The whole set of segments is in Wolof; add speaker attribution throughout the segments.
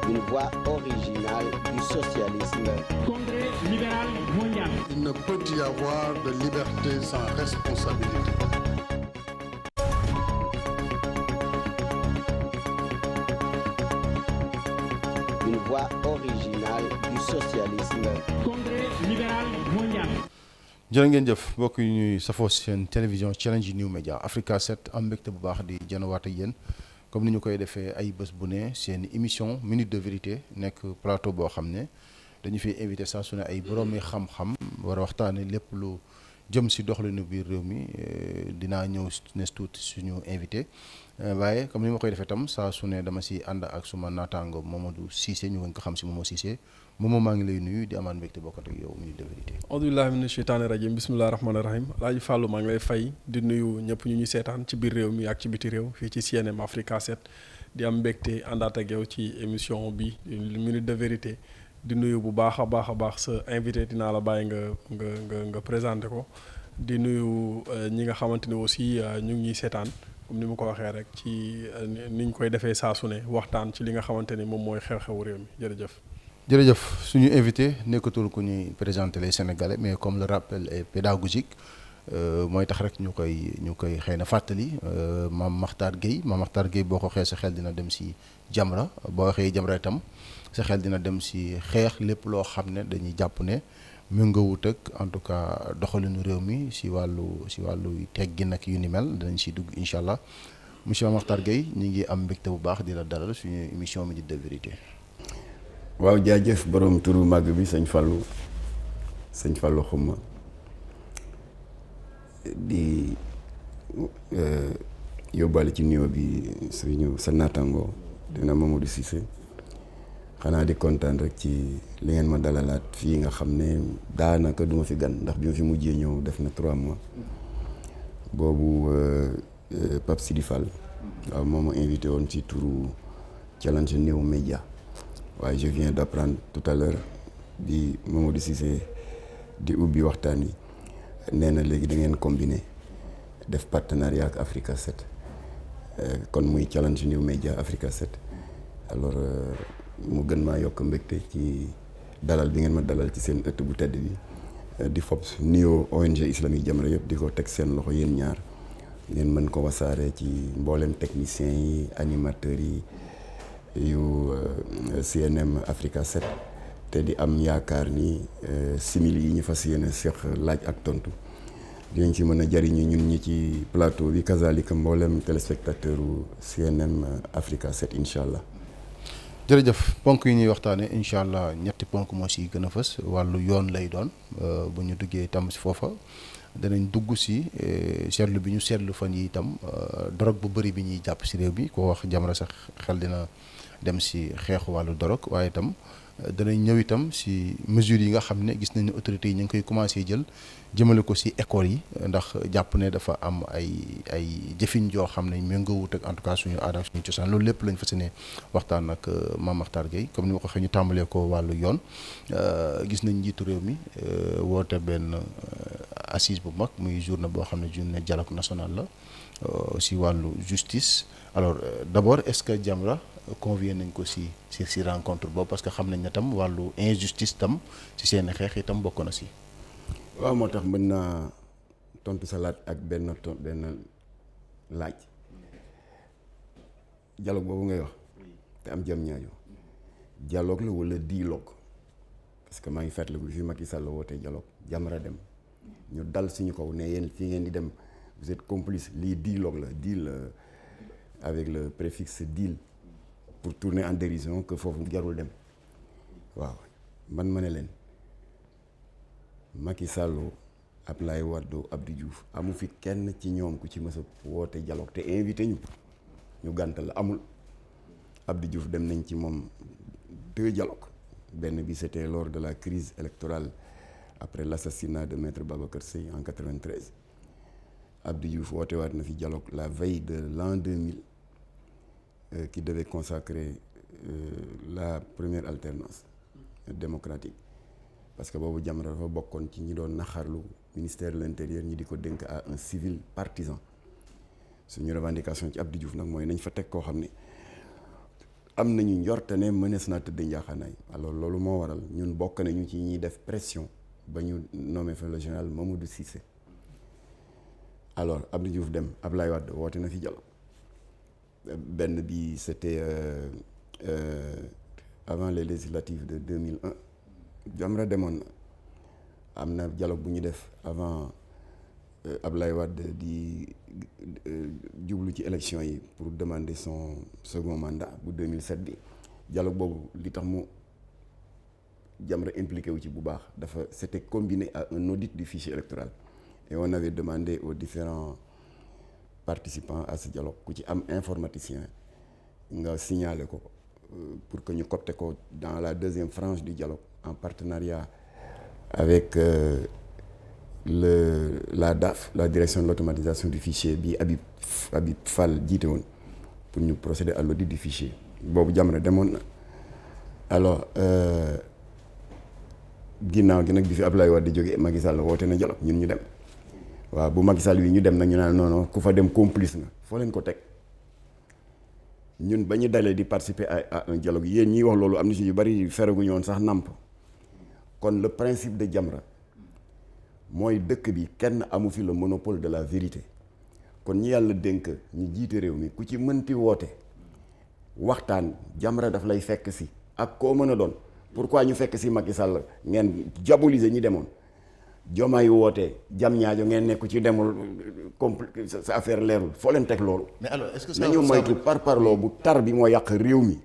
Speaker 1: Une voix originale du socialisme.
Speaker 2: Congrès libéral mondial.
Speaker 3: Il ne peut y avoir de liberté sans responsabilité.
Speaker 1: Une voix originale du socialisme.
Speaker 2: Congrès libéral mondial.
Speaker 4: jërë ngeen jëf mbokk yi ñuy safoo seen télévision Challenge New Media Africa 7 am mbégte bu baax di janowaat ak yéen comme ni ñu koy defee ay bés bu ne seen émission minute de vérité nekk plateau boo xam ne dañu fiy invité saa su ne ay boroomi xam-xam war a waxtaane lépp lu jëm si doxalinu biir réew mi dinaa ñëw nes tuuti suñu invité waaye comme ni ma koy defee tam saa su ne dama si ànd ak suma naataango Mamadou Cissé ñu gën ko xam si Momo Cissé Momo maa ngi lay nuyu di amaan mbégte bokkat ak yow minute de vérité.
Speaker 5: auzubillahi mina sheytaani rajim bismillahi rahmaani rahim Alaaji Fàllu maa ngi lay fay di nuyu ñëpp ñu ñuy seetaan ci biir réew mi ak ci biti réew fii ci CNM Africa 7 di am mbégte àndaat ak yow ci émission bi minute de vérité di nuyu bu baax a baax sa invité dinaa la bàyyi nga présenté ko di nuyu ñi nga xamante ne aussi ñu ngi ñuy seetaan comme ni ma ko waxee rek ci ni ñu koy defee saa su ne waxtaan ci li nga xamante ni moom mooy xew-xewu réew mi jërëjëf
Speaker 4: suñu invité nekkatul ku ñuy présenter les Sénégalais mais comme le rappel est pédagogique mooy tax rek ñu koy xëy na fàttali Mame Makhtar Gueye boo ko xee sa xel dina dem si Jamra boo waxee Jamra itam sa xel dina dem si xeex lépp loo xam ne dañuy jàpp ne méngoowut ak en tout cas doxalinu réew mi si wàllu teggin ak yu ni mel danañ si dugg incha allah monsieur Mame Makhtar Gueye ñu ngi am mbégte bu baax di la dalal suñu émission Minute de Vérité.
Speaker 6: waaw jaajëf borom turu màgg bi sëñ Fallou xuma di yóbbaale ci nuyoo bi suñu sa naataango dina Mamadou Cissé xanaa di kontaan rek ci li ngeen ma dalalaat fii nga xam ne daanaka duma fi gan ndax bi ma fi mujjee ñëw def na 3 mois boobu Pape Sidi Fall waaw moo ma invité woon ci turu Challenge New Media waaye je viens d'apprendre tout à l'heure bi Mamadou Cissé di ubbi waxtaan wi nee na léegi da ngeen combiner def partenariat ak Africa 7 kon muy Challenge New Media Africa 7 alors mu gën maa yokk mbégte ci dalal bi ngeen ma dalal ci seen ëtt bu tedd bi di fob nuyoo ONG islamique Jamra yëpp di ko teg seen loxo yéen ñaar ngeen mën ko wasaare ci mboolem techniciens yi animateurs yi yu CNM Africa 7 te di am yaakaar ni simili yi ñu fas yéene seq laaj ak tontu dinañ ci mën a jariñu ñun ñi ci plateau bi kazalika mboolem téléspectateur u CNM Africa 7 incha allah.
Speaker 4: jërëjëf ponk yi ñuy waxtaane incha allah ñetti ponk moo si gën a fës wàllu yoon lay doon bu ñu duggee itam si foofa danañ dugg si seetlu bi ñu seetlu fan yi itam drogue bu bëri bi ñuy jàpp si réew bi ko wax Jamra sax xel dina dem si xeexu wàllu drogue waaye itam danañ ñëw itam si mesures yi nga xam ne gis nañ ne autorités yi ñu ngi koy commencé jël jëmale ko si école yi ndax jàpp ne dafa am ay jëfin joo xam ne méngoowut ak en tout cas suñu aada suñu cosaan loolu lépp lañ fas yéene waxtaan ak Mame Makhtar Gueye comme ni ma ko waxee ñu tàmbalee ko wàllu yoon gis nañ njiitu réew mi woote benn assise bu mag muy journée boo xam ne journée dialogue national la si wàllu justice alors d'abord est-ce que Jamra convié nañ ko si rencontre boobu parce que xam nañ ne tam wàllu injustice tam si seen xeex itam bokk na si.
Speaker 6: waaw moo tax mën naa tontu sa laaj ak benn laaj dialogue boobu ngay wax te am jëm ñaajo dialogue la wala dialogue parce que maa ngi fàttaliku fi Macky Sall wootee dialogue Jamra dem ñu dal suñu kaw ne yéen fii ngeen di dem vous êtes complice lii dialogue la deal avec le préfixe deal pour tourner en dérision que foofu jarul dem waaw man ma ne leen Macky Sall Abdoulaye Wade Abdou Diouf amu fi kenn ci ñoom ku ci mës a woote dialogue te invité ñu gàntal la amul. Abdou Diouf dem nañ ci moom 2 dialogues benn bi c'était lors de la crise électorale après l'assassinat de maître Babacar Seye en 93 Abdou Diouf woote waat na fi dialogue la veille de l'an 2000 qui devait consacrer la première alternance démocratique parce que boobu Jamra dafa bokkoon ci ñi doon naxarlu ministère de l'intérieur ñi di ko dénk à un civil partisan suñu revendication ci Abdou Diouf nag mooy nañ fa teg koo xam ne am nañu njort ne mënees naa tëdd njaaxaanaay. alors loolu moo waral ñun bokk nañu ci ñuy def pression ba ñu nommé fa le général Mamadou Cissé. alors Abdou Diouf dem Abdoulaye Wade woote na fi dialogue benn bi c'était avant les législatives de 2001 Jamra demoon na am na dialogue bu ñu def avant Abdoulaye Wade di jublu ci élection yi pour demander son second mandat bu 2007 bi dialogue boobu li tax mu Jamra impliqué wu ci bu baax dafa c'était combiné à un audit du fichier électoral et on avait demandé aux différents participants à ce dialogue ku ci am informaticien nga signalé ko pour que ñu copte ko dans la deuxième frange du dialogue en partenariat avec la DAF, la direction de l'automatisation du fichier bi Habib Fall jiite woon pour ñu procéder à l'audit du fichier boobu Jamra demoon na alors ginnaaw gi nag bi fi Abdoulaye Wade di jógee Macky Sall woote na dialogue ñun ñu dem waaw bu Macky Sall wi ñu dem nag ñu naan non ku fa dem complice nga foo leen ko teg ñun ba ñu dalee di participer à un dialogue yéen ñiy wax loolu am na ci yu bari feraguñu woon sax nàmp kon le principe de Jamra mooy dëkk bi kenn amu fi le monopole de la vérité kon ñi yàlla dénk ñu jiite réew mi ku ci mënti woote waxtaan Jamra daf lay fekk si ak koo mën a doon pourquoi ñu fekk si Macky Sall ngeen diaboliser ñi demoon Diomaye woote jam ñaajo ngeen nekk ci demul sa affaire leerul foo leen teg loolu.
Speaker 4: mais alors est-ce que
Speaker 6: nañu moytu parparloo bu tar bi moo yàq réew mi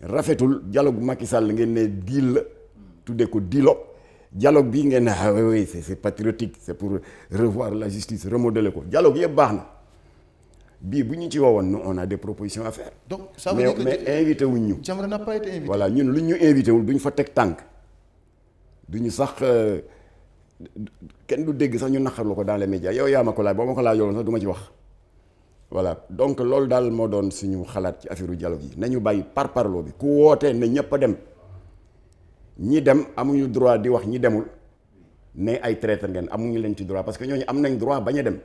Speaker 6: rafetul dialogue Macky Sall ngeen ne deal la tuddee ko dialogue dialogue bii ngeen ne ah oui c'est patriotique c'est pour revoir la justice remodeler ko dialogue yëpp baax na bii bu ñu ci woowoon nous on a des propositions à faire.
Speaker 4: donc ça veut dire que
Speaker 6: mais invité wuñ ñu.
Speaker 4: Jamra n'a pas été invité.
Speaker 6: voilà ñun lu ñu invité wul duñ fa teg tànk duñu sax kenn du dégg sax ñu naqarlu ko dans les médias yow yaa ma ko laaj boo ma ko laajoon sax du ma ci wax. voilà donc loolu daal moo doon suñu xalaat ci affaire dialogue yi nañu bàyyi parparloo bi ku wootee ne ñëpp a dem ñi dem amuñu droit di wax ñi demul ne ay traître ngeen amuñu leen ci droit parce que ñooñu am nañ droit bañ a dem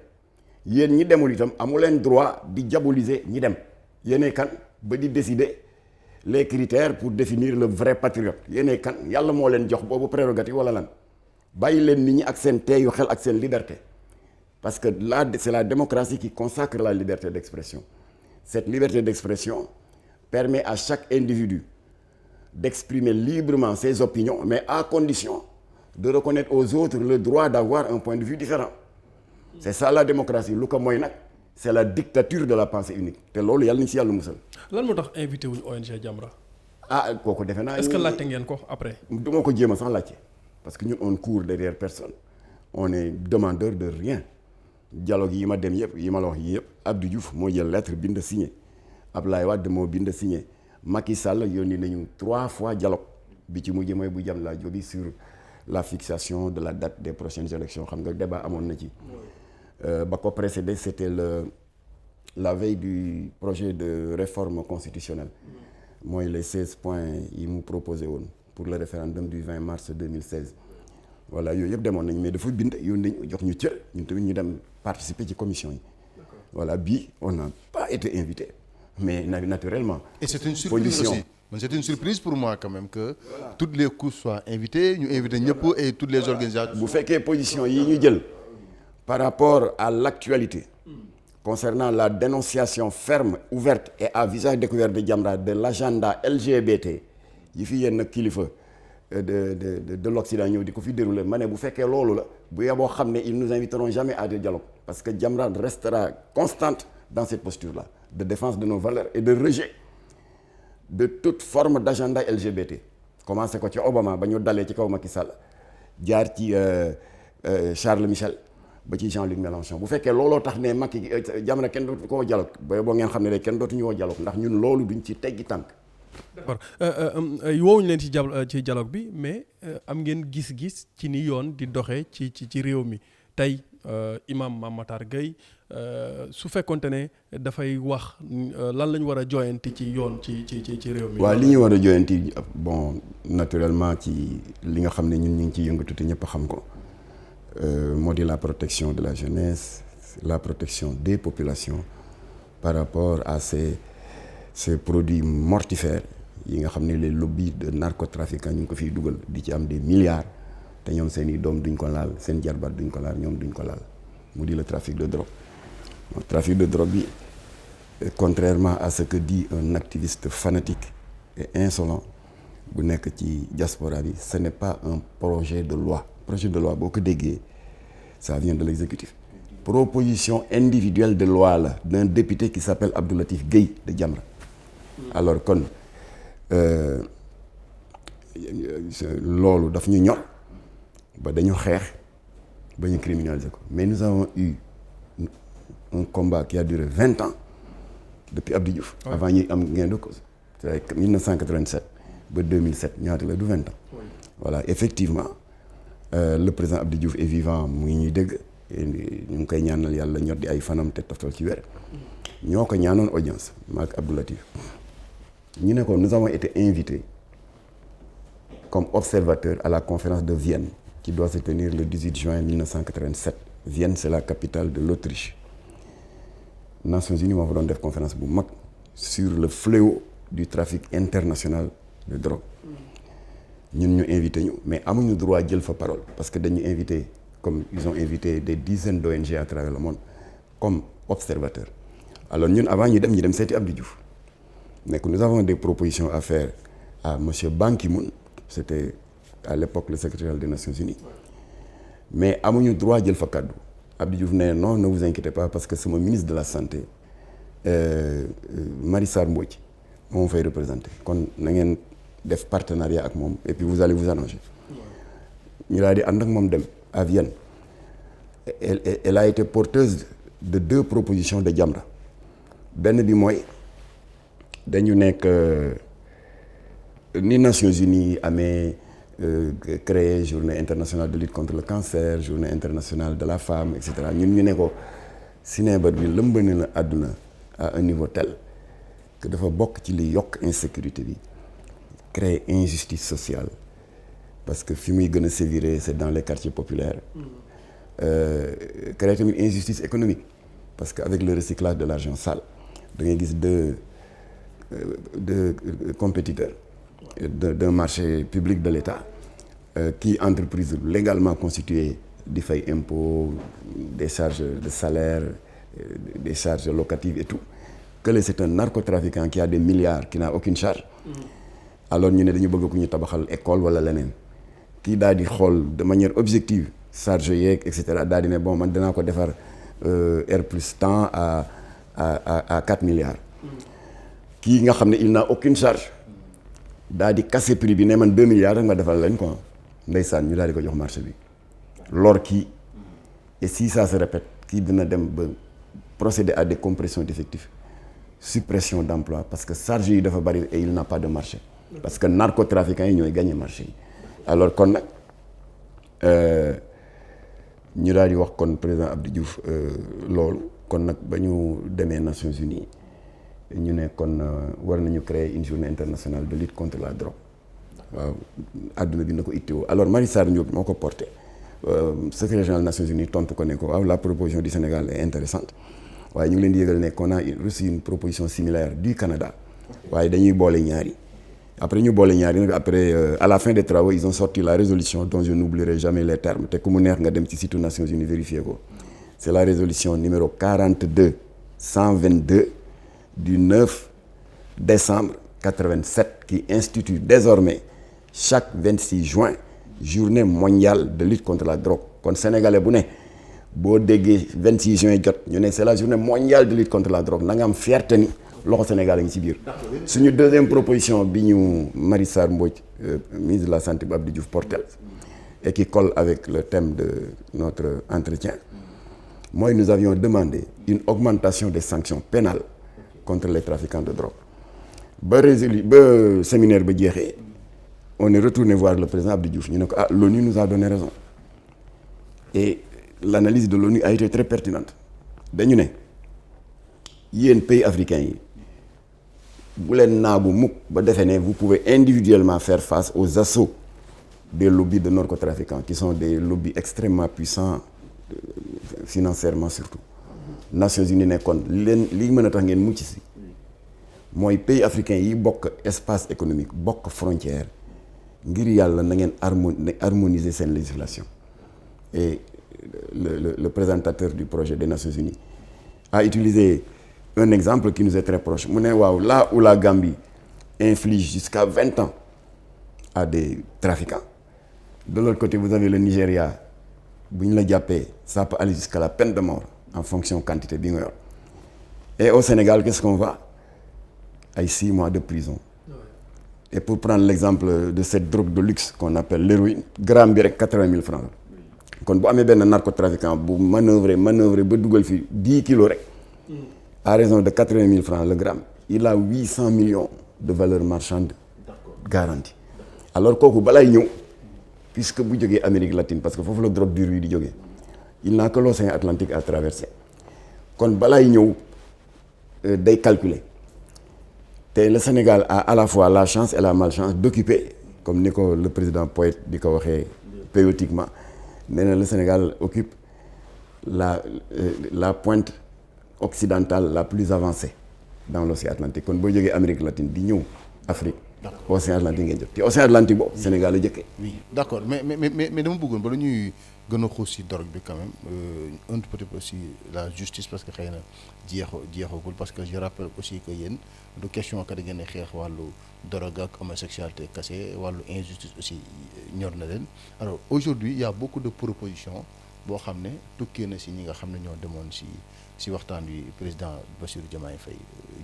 Speaker 6: yéen ñi demul itam amu leen droit di diaboliser ñi dem yéenay kan ba di décider les critères pour définir le vrai patriote yéenay kan yàlla moo leen jox boobu prérogative wala lan bàyyi leen nit ñi ak seen teeyu xel ak seen liberté parce que là c'est la démocratie qui consacre la liberté d'expression cette liberté d'expression permet à chaque individu d'exprimer librement ses opinions mais à condition de reconnaître aux autres le droit d'avoir un point de vue différent c'est ça la démocratie lu ko mooy nag c'est la dictature de la pensée unique te loolu yàlla nañu ci yàlla musal.
Speaker 5: lan moo tax invité wuñ ONG Jamra.
Speaker 6: ah kooku defe naa.
Speaker 5: est-ce que laajte ngeen ko après.
Speaker 6: du ma ko jéem a sax laajte parce que ñun on court derrière personne on est demandeur de rien dialogue yi ma dem yëpp yi ma la wax yii yëpp Abdou Diouf moo jël lettre bind signé Abdoulaye Wade moo bind signé Macky Sall yónni nañu 3 fois dialogue bi ci mujj mooy bu jam laa jóbi sur la fixation de la date des prochaines élections xam nga débat amoon na ci. ba ko précédé c'était la veille du projet de réforme constitutionnelle mooy les 16 points yi mu proposé woon pour le référendum du 20 mars 2016 voilà yooyu yëpp demoon nañ mais dafa bind yónnee ñu jox ñu cër ñun tamit ñu dem participer ci commission yi voilà bii on n'a pas été invité mais naturellement.
Speaker 4: et c'est une surprise aussi. C'est une surprise pour moi quand même que toutes les couches soient invitées ñu invité ñëpp et toutes les organisations.
Speaker 6: bu fekkee position yi ñu jël. Par rapport à l'actualité concernant la dénonciation ferme, ouverte et à visage découvert de Jamra de l'agenda LGBT yi fi yenn kilifa de l'Occident ñëw di ko fi dérouler ma ne bu fekkee loolu la bu yeboo xam ne ils nous inviteront jamais à des dialogues parce que Jamra restera constante dans cette posture-là de défense de nos valeurs et de rejet de toute forme d'agenda LGBT commencé ko ci Obama ba ñu dalee ci kaw Macky Sall jaar ci Charles Michel ba ci Jean-Luc Mélenchon bu fekkee looloo tax ne Macky Jamra kenn dootu ko dialogue boo ngeen xam ne de kenn dootuñu woo dialogue ndax ñun loolu duñ ci teggi tànk.
Speaker 5: d'accord woowuñu leen ci dialogue bi mais am ngeen gis-gis ci ni yoon di doxee ci réew mi tey imam Mame Matar Gueye su fekkonte ne dafay wax lan lañ war a joyanti ci yoon ci réew mi.
Speaker 6: waaw li ñu war a joyanti bon naturellement ci li nga xam ne ñun ñu ngi ciy yëngatu te ñëpp xam ko. moo di la protection de la jeunesse la protection des populations par rapport à ces ces produits mortifères yi nga xam ne les lobbies de narcotrafiquants ñu ngi ko fiy dugal di ci am des milliards te ñoom seen i doom duñ ko laal seen jarbaat duñ ko laal ñoom duñ ko laal mu di le trafic de drogue. Le trafic de drogue bi contrairement à ce que dit un activiste fanatique et insolent bu nekk ci diaspora bi, ce n'est pas un projet de loi. Projet de loi boo ko déggee ça vient de l'exécutif. Proposition individuelle de loi là d'un député qui s'appelle Abdou Latif Gueye de Jamra. Alors kon loolu daf ñu ñor ba dañu xeex ba ñu criminaliser ko, mais nous avons eu un combat qui a duré 20 ans depuis Abdou Diouf. Ouais. Avant ñuy am gain de cause. C'est 1987 ba 2007 ñaata la du 20 ans. Ouais. Voilà, effectivement le président Abdou Diouf est vivant mu ngi ñuy dégg ñu ngi koy ñaanal yàlla ñor di ay fanam te toftal ci wér. ñoo ko ñaanoon audience maak Abdou Latif ñu ne ko nous avons été invités comme observateurs à la conférence de Vienne qui doit se tenir le 18 juin 1987. Vienne, c'est la capitale de l'Autriche. Nations Unies moo fa doon def conférence bu mag sur le fléau du trafic international de drogue. ñun ñu invité ñu mais amuñu droit jël fa parole parce que dañu invité comme ils ont invité des dizaines d'ONG à travers le monde comme observateurs. Alors ñun avant ñu dem seeti Abdou Diouf mais que nous avons des propositions à faire à monsieur Ban Ki-moon, c'était à l'époque le secrétaire des Nations Unies, mais amuñu droit jël fa kàddu. Abdou Diouf ne non, ne vous inquiétez pas parce que c'est mon ministre de la santé Marie Sarr Mbodj moo fay représenter kon na ngeen def partenariat ak moom et puis vous allez vous arranger. ñu daal di ànd ak moom dem à Vienne. Elle a été porteuse de 2 propositions de Jamra. benn bi mooy dañu nekk ni Nations Unies amee créer journée internationale de lutte contre le cancer, journée internationale de la femme, etc. ñun ñu ne ko sinébar bi lëmb na la àdduna à un niveau tel que dafa bokk ci li yokk insécurité bi, créer injustice sociale parce que fi muy gën a sévirer c'est dans les quartiers populaires. Créer tamit injustice économique parce que avec le recyclage de l'argent sale da ngay gis deux compétiteurs d'un marché public de l'État qui entreprise légalement constituée di fay impôts, des charges de salaire, des charges locatives et tout, que c'est un narcotrafiquant qui a des milliards qui n'a aucune charge. Alors ñu ne dañu bëgg ku ñu tabaxal école wala leneen kii daal di xool de manière objective charge yeeg et cetera daal di ne bon man danaa ko defar R plus temps à 4 milliards. Kii nga xam ne il n'a aucune charge daal di casser prix bi ne man 2 milliards rek nga defal leen quoi ndeysaan ñu daal di ko jox marché bi lor kii et si ça se répète kii dina dem ba procéder à des compressions d'effectifs, suppression d'emplois parce que charge yi dafa bari et il n'a pas de marché parce que narcotrafiquants yi ñooy gagner marché yi. Alors kon nag ñu daal di wax kon président Abdou Diouf loolu kon nag ba ñu demee Nations Unies ñu ne kon war nañu créer une journée internationale de lutte contre la drogue. waaw àdduna bi na ko itteewoo alors Marie Sarr Ndiop moo ko porté secrétaire général des Nations Unies tontu ko ne ko waaw la proposition du Sénégal est intéressante waaye ñu ngi leen di yëgal ne qu'on a reçu une proposition similaire du Canada waaye dañuy boole ñaari après ñu boole ñaari nag après à la fin des travaux ils ont sorti la résolution dont je n'oublierai jamais les termes te ku mu neex nga dem ci site Nations Unies vérifier ko c'est la résolution numéro 42-122 du 9 décembre 87 qui institue désormais chaque 26 juin journée mondiale de lutte contre la drogue. Kon sénégalais bu ne boo déggee 26 juin jot ñu ne c'est la journée mondiale de lutte contre la drogue na nga am fierté ni loxo Sénégal a ngi ci biir. Suñu deuxième proposition bi ñu Marie Sarr Mbodj ministre de la santé bu Abdou Diouf portel et qui colle avec le thème de notre entretien mooy nous avions demandé une augmentation des sanctions pénales contre les trafiquants de drogue. ba séminaire ba jeexee on est retourné voir le président Abdou Diouf ñu ne ko l'ONU nous a donné raison et l'analyse de l'ONU a été très pertinente. Dañu ne yéen pays africains yi bu leen naagu mukk ba defee ne vous pouvez individuellement faire face aux assauts des lobbies de narcotrafiquants qui sont des lobbies extrêmement puissants financièrement surtout. Nations Unies ne kon leen li mën a tax ngeen mucc si mooy pays africains yi bokk espace économique bokk frontière ngir yàlla na ngeen harmoniser seen législation. Et le présentateur du projet des Nations Unies a utilisé un exemple qui nous est très proche mu ne waaw là où la Gambie inflige jusqu'à 20 ans à des trafiquants, de l'autre côté vous avez le Nigeria bu ñu la jàppee ça peut aller jusqu'à la peine de mort en fonction quantité bi nga yor. Et au Sénégal qu'est-ce qu'on va ay 6 mois de prison. Et pour prendre l'exemple de cette drogue de luxe qu'on appelle l'héroïne, gramme bi rek 80 000 francs. kon bu amee benn narcotrafiquant bu manœuvrer ba dugal fi 10 kilos rek à raison de 80 000 francs le gramme, il a 800 millions de valeur marchande garantie. Alors kooku balay ñëw puisque bu jógee Amérique latine parce que foofu la drogue dure yi di jógee, il n'a que l'océan Atlantique à traverser. kon balay ñëw day calculer. te le Sénégal a à la fois la chance et la malchance d'occuper, comme ni ko le président Poète di ko waxee patriotiquement, nee na le Sénégal occupe la pointe occidentale la plus avancée dans l'océan Atlantique. kon boo jógee Amérique latine di ñëw Afrique. océan Atlantique ngeen jot te océan Atlantique boobu Sénégal la jëkkee. oui
Speaker 4: d'accord mais dama bëggoon ba la ñuy gën a xuus si drogue bi quand même un petit peu aussi la justice parce que xëy na jeexagul parce que je rappelle aussi que yéen du question que da ngeen di xeex wàllu drogue ak homosexualité kese wàllu injustice aussi ñor na leen. alors aujourd'hui il y a beaucoup de propositions boo xam ne tukkee na si ñi nga xam ne ñoo demoon si waxtaan wi président Bassirou Diomaye Faye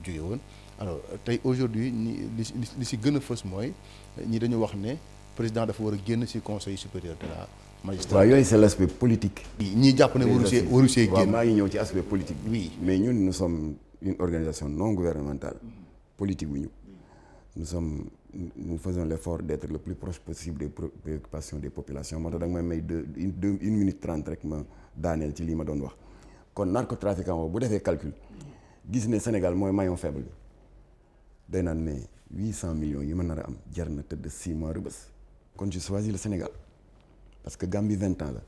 Speaker 4: jóge woon. alors tey aujourd'hui li si gën a fës mooy ñi dañu wax ne président dafa war a génn si conseil supérieur de la magistrature.
Speaker 6: waaw yooyu c'est l'aspect politique.
Speaker 4: ñii jàpp ne waru see génn.
Speaker 6: waaw maa ngi ñëw ci aspect politique.
Speaker 4: oui
Speaker 6: mais ñun nous sommes une organisation non gouvernementale politique wu ñu. nous faisons l'effort d'être le plus proche possible des préoccupations des populations moo tax da nga may une minute 30 rek ma daaneel ci lii ma doon wax. kon narcotrafiquant boobu bu defee calcul gis ne Sénégal mooy maillon faible bi day naan mais 800 millions yi ma nar a am jar na tëdd 6 mois rëbës. kon je choisis le Sénégal parce que Gambie 20 ans la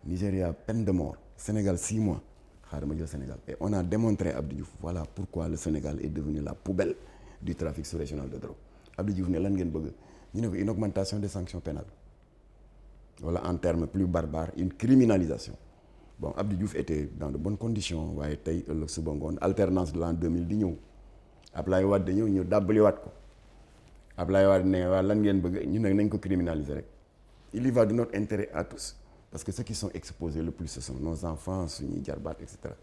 Speaker 6: Nigéria peine de mort Sénégal 6 mois xaaral ma jël Sénégal. Et on a démontré Abdou Diouf voilà pourquoi le Sénégal est devenu la poubelle du trafic sous-régional de drogue. Abdou Diouf ne lan ngeen bëgg ñu ne ko une augmentation des sanctions pénales wala en termes plus barbares une criminalisation. Bon Abdou Diouf était dans de bonnes conditions waaye tey ëllëg suba ngoon alternance de l'an 2000 di ñëw Ablaye Wade ñëw ñu dàbbaliwaat ko Ablaye Wade ne waa lan ngeen bëgg ñu ne nañ ko criminaliser rek. Il y va de notre intérêt à tous parce que ceux qui sont exposés le plus ce sont nos enfants suñuy jarbaat et cetera.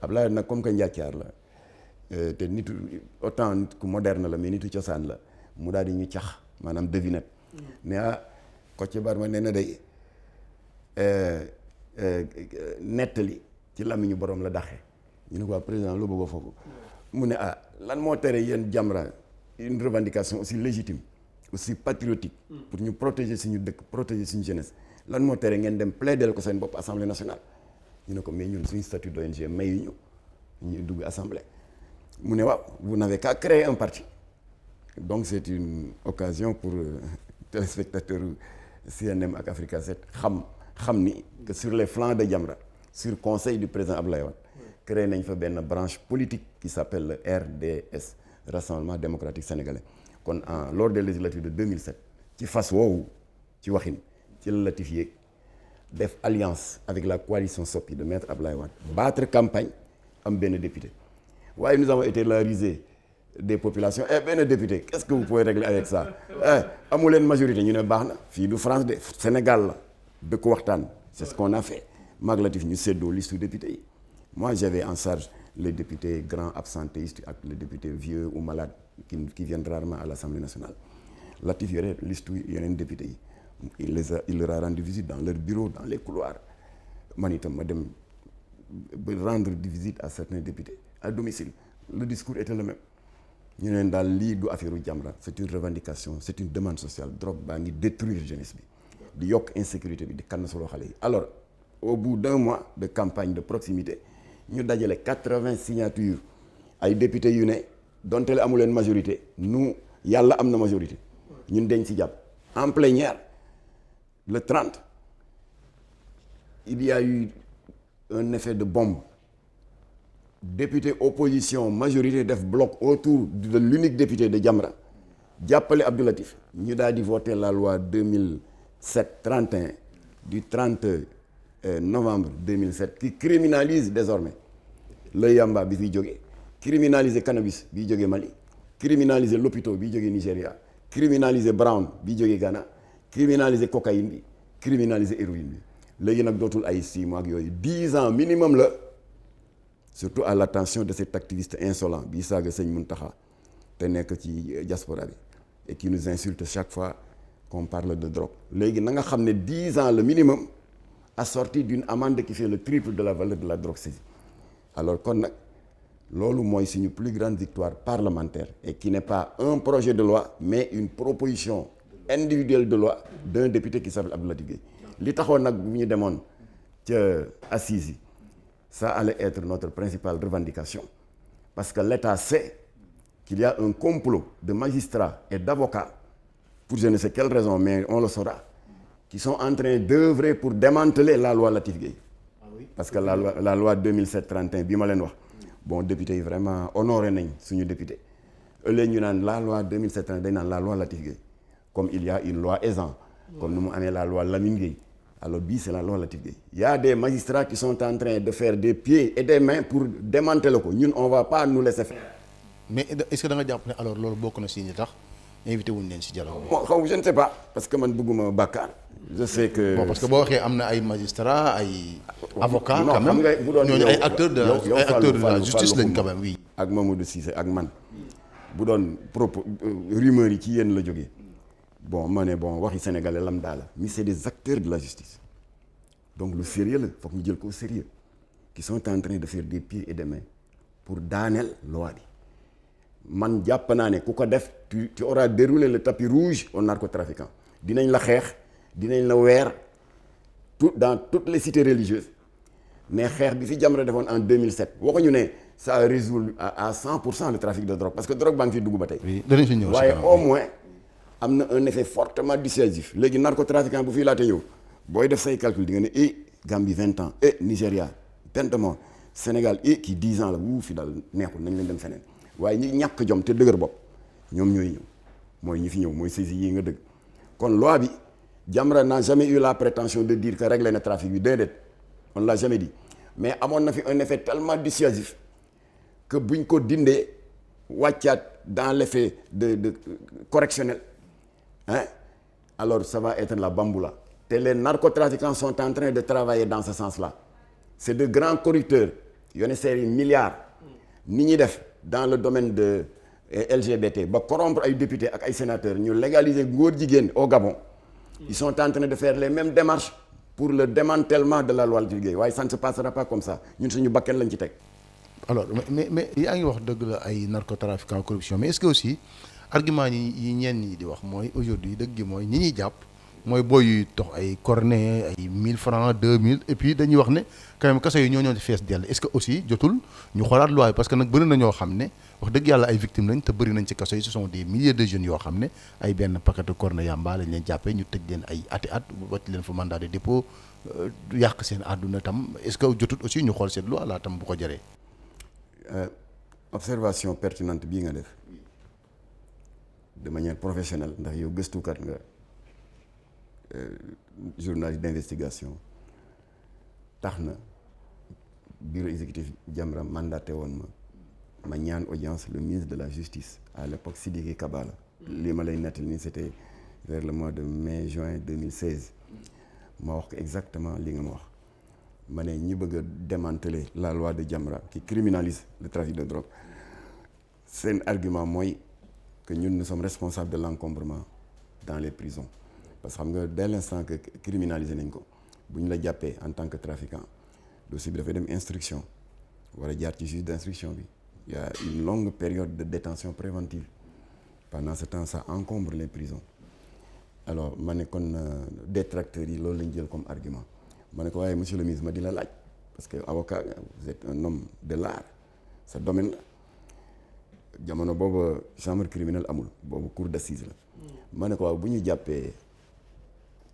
Speaker 6: Ablaye nag comme que njàccaar la te nitu autant nit ku moderne la mais nitu cosaan la mu daal di ñu cax maanaam devinette. ne Kocc Barma nee na day nettali ci làmmiñu borom la daxee ñu ne ko président lu bëgg foofu mu ne lan moo tere yéen Jamra une revendication aussi légitime aussi patriotique pour ñu protéger suñu dëkk protéger suñu jeunesse lan moo tere ngeen dem plaider ko seen bopp assemblée nationale. ñu ne ko mais ñun suñu statut d'ONG mayuñu ñu dugg assemblée mu ne waaw vous n'avez qu'à créer un parti. Donc c'est une occasion pour téléspectateurs CNM ak Africa 7 xam ni que sur les flancs de Jamra sur conseil du président Abdoulaye Wade créé nañ fa benn branche politique qui s'appelle le RDS Rassemblement démocratique sénégalais. kon lors des législatives de 2007 ci fas woowu ci waxin ci la ratifié def alliance avec la coalition Sopi de maître Abdoulaye Wade battre campagne am benn député waaye nous avons été la risée des populations benn député qu'est-ce que vous pouvez régler avec ça amu leen majorité ñu ne baax na fii du France de Sénégal la dëkk waxtaan c'est ce qu'on a fait Mag Latif ñu séddoo liste députés yi. Moi j'avais en charge les députés grands absentéistes ak les députés vieux ou malades qui viennent rarement à l'Assemblée nationale. Latif yore liste yeneen députés yi il leur a rendu visite dans leur bureau dans les couloirs man itam ma dem rendre visite à certains députés à domicile. Le discours était le même ñu ne daal lii du affaire u Jamra c'est une revendication c'est une demande sociale drogue baa ngi détruire jeunesse bi di yokk insécurité bi di kann solo xale yi. Alors au bout d'un mois de campagne de proximité ñu dajale 80 signatures ay députés yu ne donte le amu leen majorité nous yàlla am na majorité ñun dañ ci jàpp. En plénière le 30 il y a eu un effet de bombe député opposition majorité def bloc autour de l'unique député de Jamra jàppale Abdou Latif ñu daal di voter la loi 2007-31 du 30 novembre 2007 qui criminalise désormais le yamba bi fiy jógee criminaliser cannabis bi jógee Mali criminaliser l'opito bi jógee Nigéria criminaliser brown bi jógee Ghana criminaliser cocaïne bi criminaliser héroïne bi léegi nag dootul ay 6 mois ak yooyu 10 ans minimum la surtout à l'attention de cet activiste insolent bii saaga sëñ Mountakha te nekk ci diaspora bi et qui nous insulte chaque fois qu'on parle de drogue léegi na nga xam ne 10 ans le minimum assorti d'une amende qui fait le triple de la valeur de la drogue saisie alors kon nag loolu mooy suñu plus grande victoire parlementaire et qui n'est pas un projet de loi mais une proposition individuelle de loi d'un député qui s'appelle Abdou Latif Gueye li taxoon nag bu ñu demoon ca assises yi ça allait être notre principale revendication parce que l'État sait qu'il y a un complot de magistrats et d'avocats pour je ne sais quelle raison mais on le saura qui sont en train d'œuvrer pour démanteler la loi Latif Gueye parce que la loi 2007-31 bi ma leen wax bon député yi vraiment honoré nañ suñu député ëllëg ñu naan la loi 2007-31 dañ naan la loi Latif Gueye comme il y a une loi Ezzan comme ni mu amee la loi Lamine Gueye alors bii c'est la loi Latif Gueye il y a des magistrats qui sont en train de faire des pieds et des mains pour démanteler ko ñun on va pas nous laisser faire.
Speaker 4: mais est-ce que da nga jàpp ne alors loolu bokk na si ñi tax invité wuñ leen si dialogue bi.
Speaker 6: bon xaw je ne sais pas parce que man bëgguma bàkkaar je sais que.
Speaker 4: bon parce que boo waxee am na ay magistrats ay avocats.
Speaker 6: non
Speaker 4: quand même
Speaker 6: xam nga bu doon
Speaker 4: ñooñu ay acteurs de
Speaker 6: yow
Speaker 4: ay acteurs de la
Speaker 6: Fallou
Speaker 4: justice lañ quand même oui.
Speaker 6: ak Mamadou Cissé ak man bu doon propos rumeurs yi ci yéen la jógee bon ma ne bon waxi sénégalais lambda la mais c'est des acteurs de la justice donc lu sérieux la foog ñu jël ko au sérieux qui sont en train de faire des pieds et des mains pour daaneel loi bi man jàpp naa ne ku ko def tu auras déroulé le tapis rouge aux narcotrafiquants dinañ la xeex dinañ la weer dans toutes les cités religieuses mais xeex bi fi Jamra defoon en 2007 waxuñu ne ça résout à 100% le trafic de drogue parce que drogue baa ngi fi dugg ba tey.
Speaker 4: oui danañ si ñëw
Speaker 6: waaye au moins am na un effet fortement dissuasif léegi narcotrafiquant bu fii laata ñëw booy def say calcul di nga ne Gambie 20 ans Nigéria 20 mois Sénégal kii 10 ans la wuu fi daal neexul nañ leen dem feneen waaye ñi ñàkk jom te dëgër bopp ñoom ñooy ñëw mooy ñi fi ñëw mooy saisi yi nga dëgg kon loi bi Jamra n'a jamais eu la prétention de dire que régler na trafic bi déedéet on l'a jamais dit mais amoon na fi un effet tellement dissuasif que buñ ko dindee wàccaat dans l'effet de correctionnel alors ça va être la bamboula te les narcotrafiquants sont en train de travailler dans ce sens-là c'est de grands corrupteurs yone seeri milliards ni ñuy def dans le domaine de LGBT ba corrompre ay députés ak ay sénateurs ñu légaliser góor jigéen au Gabon ils sont en train de faire les mêmes démarches pour le démantèlement de la loi Latif Gueye waaye ça ne se passera pas comme ça ñun suñu bakken lañ ci teg.
Speaker 4: alors mais yaa ngi wax dëgg la ay narcotrafiquants corruption mais est-ce que aussi argument yi ñenn ñi di wax mooy aujourd'hui dëgg gi mooy ñi ñuy jàpp mooy booy yuy tox ay cornet ay 1000 francs 2000 et puis dañuy wax ne quand même kaso yi ñoo ci fees dell est-ce que aussi jotul ñu xoolaat loi parce que nag bëri na ñoo xam ne wax dëgg yàlla ay victimes lañ te bëri nañ ci kaso yi ce sont des milliers de jeunes yoo xam ne ay benn paquet de cornet yamba lañ leen jàppee ñu tëj leen ay ati at wàcc leen fa mandat de dépôt yàq seen àdduna tam est-ce que jotut aussi ñu xool cette loi la tam bu ko jëree.
Speaker 6: Observation pertinente bii nga def de manière professionnelle ndax yow gëstukat nga journaliste d'investigation tax na bureau exécutif Jamra mandaté woon ma ñaan audience le ministre de la justice à l'époque Sidiki Kaba la li ma lay nettali nii c'était vers le mois de mai juin 2016 ma wax ko exactement li nga ma wax ma ne ñi bëgg a démanteler la loi de Jamra qui criminalise le trafic de drogue seen argument mooy que ñun nous sommes responsables de l'encombrement dans les prisons parce que xam nga dès l'instant que criminalisé nañ ko bu ñu la jàppee en tant que trafiquant dossier bi dafay dem instruction war a jaar ci juge d'instruction bi il y a une longue période de détention préventive pendant ce temps ça encombre les prisons alors ma ne kon détracteurs yi loolu lañ jël comme argument ma ne ko waaye monsieur le ministre ma di la laaj parce que avocat vous êtes un homme de l'art sa domaine la jamono boobu chambre criminelle amul boobu cour d'assises la ma ne ko waaw bu ñu jàppee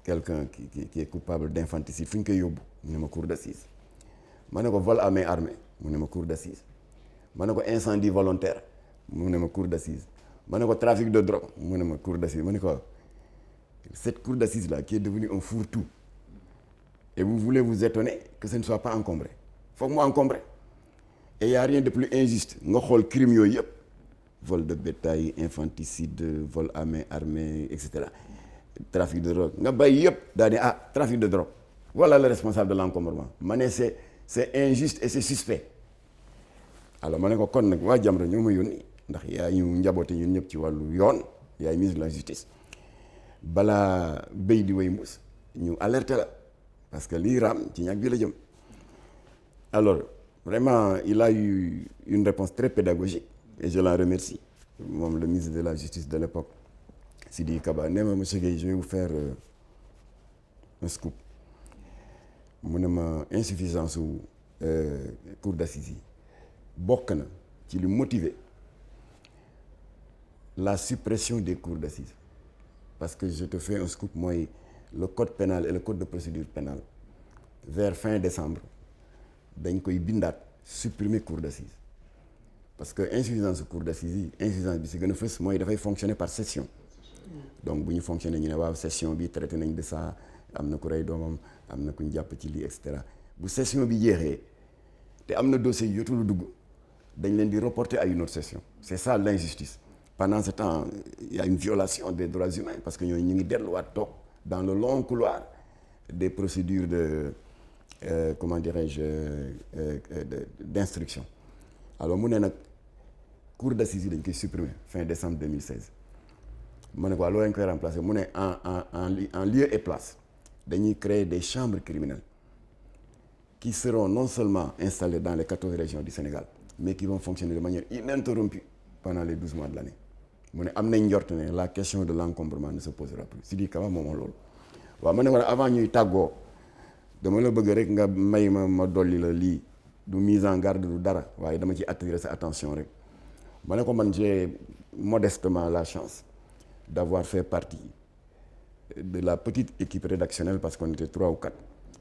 Speaker 6: quelqu'un qui est coupable d'infanticide fu ñu koy yóbbu mu ne ma cour d'assises ma ne ko vol à main armée mu ne ma cour d'assises ma ne ko incendie volontaire mu ne ma cour d'assises ma ne ko trafic de drogue mu ne ma cour d'assises ma ne ko cette cour d'assises là qui est devenue un fourre-tout et vous voulez vous étonner que ce ne soit pas encombré foog mu encombré et y a rien de plus injuste nga xool crime yooyu yëpp vol de bétail infanticide vol à main armée et cetera trafic de drogue nga bàyyi yëpp daal di trafic de drogue voilà le responsable de l'encombrement ma ne c'est injuste et c'est suspect alors ma ne ko kon nag waa Jamra ñoo ma yónni ndax yaa ñu njaboote ñun ñëpp ci wàllu yoon yaay ministre de la justice balaa béy di way mbuus ñu alerté la parce que lii raam ci ñàkk bi la jëm alors vraiment il a eu une réponse très pédagogique et je l'en remercie moom le ministre de la justice de l'époque Sidi Kaba nee ma monsieur Guèye je vais vous faire un scoop mu ne ma insuffisance su cour d'assises yi bokk na ci li motiver la suppression des cours d'assises parce que je te fais un scoop mooy le code pénal et le code de procédure pénale vers fin décembre dañ koy bindaat supprimer cour d'assises parce que insuffisance cour d'assises yi insuffisance bi si gën a fës mooy dafay fonctionner par session donc bu ñu fonctionner ñu ne waaw session bi traité nañ de ça am na ku rey doomam am na ku ñu jàpp ci lii et cetera bu session bi jeexee te am na dossier yu jotul dugg dañ leen di reporter à une autre session c'est ça l'injustice pendant ce temps il y a une violation des droits humains parce que ñooñu ñu ngi delluwaat toog dans le long couloir des procédures de comment dirais-je d'instruction alors mu ne nag cour d'assises yi dañ koy supprimer fin décembre 2016 ma ne ko loolu lañ koy remplacer mu ne en lieu et place dañuy créer des chambres criminelles qui seront non seulement installées dans les 14 régions du Sénégal mais qui vont fonctionner de manière ininterrompue pendant les 12 mois de l'année mu ne am nañ njort ne la question de l'encombrement ne se posera plus Sidi Kaba moom loolu waaw ma ne ko avant ñuy tàggoo dama la bëgg rek nga may ma dolli la lii du mise en garde du dara waaye dama ci attirer sa attention rek ma ne ko man j'ai modestement la chance d'avoir fait partie de la petite équipe rédactionnelle parce qu'on était 3 ou 4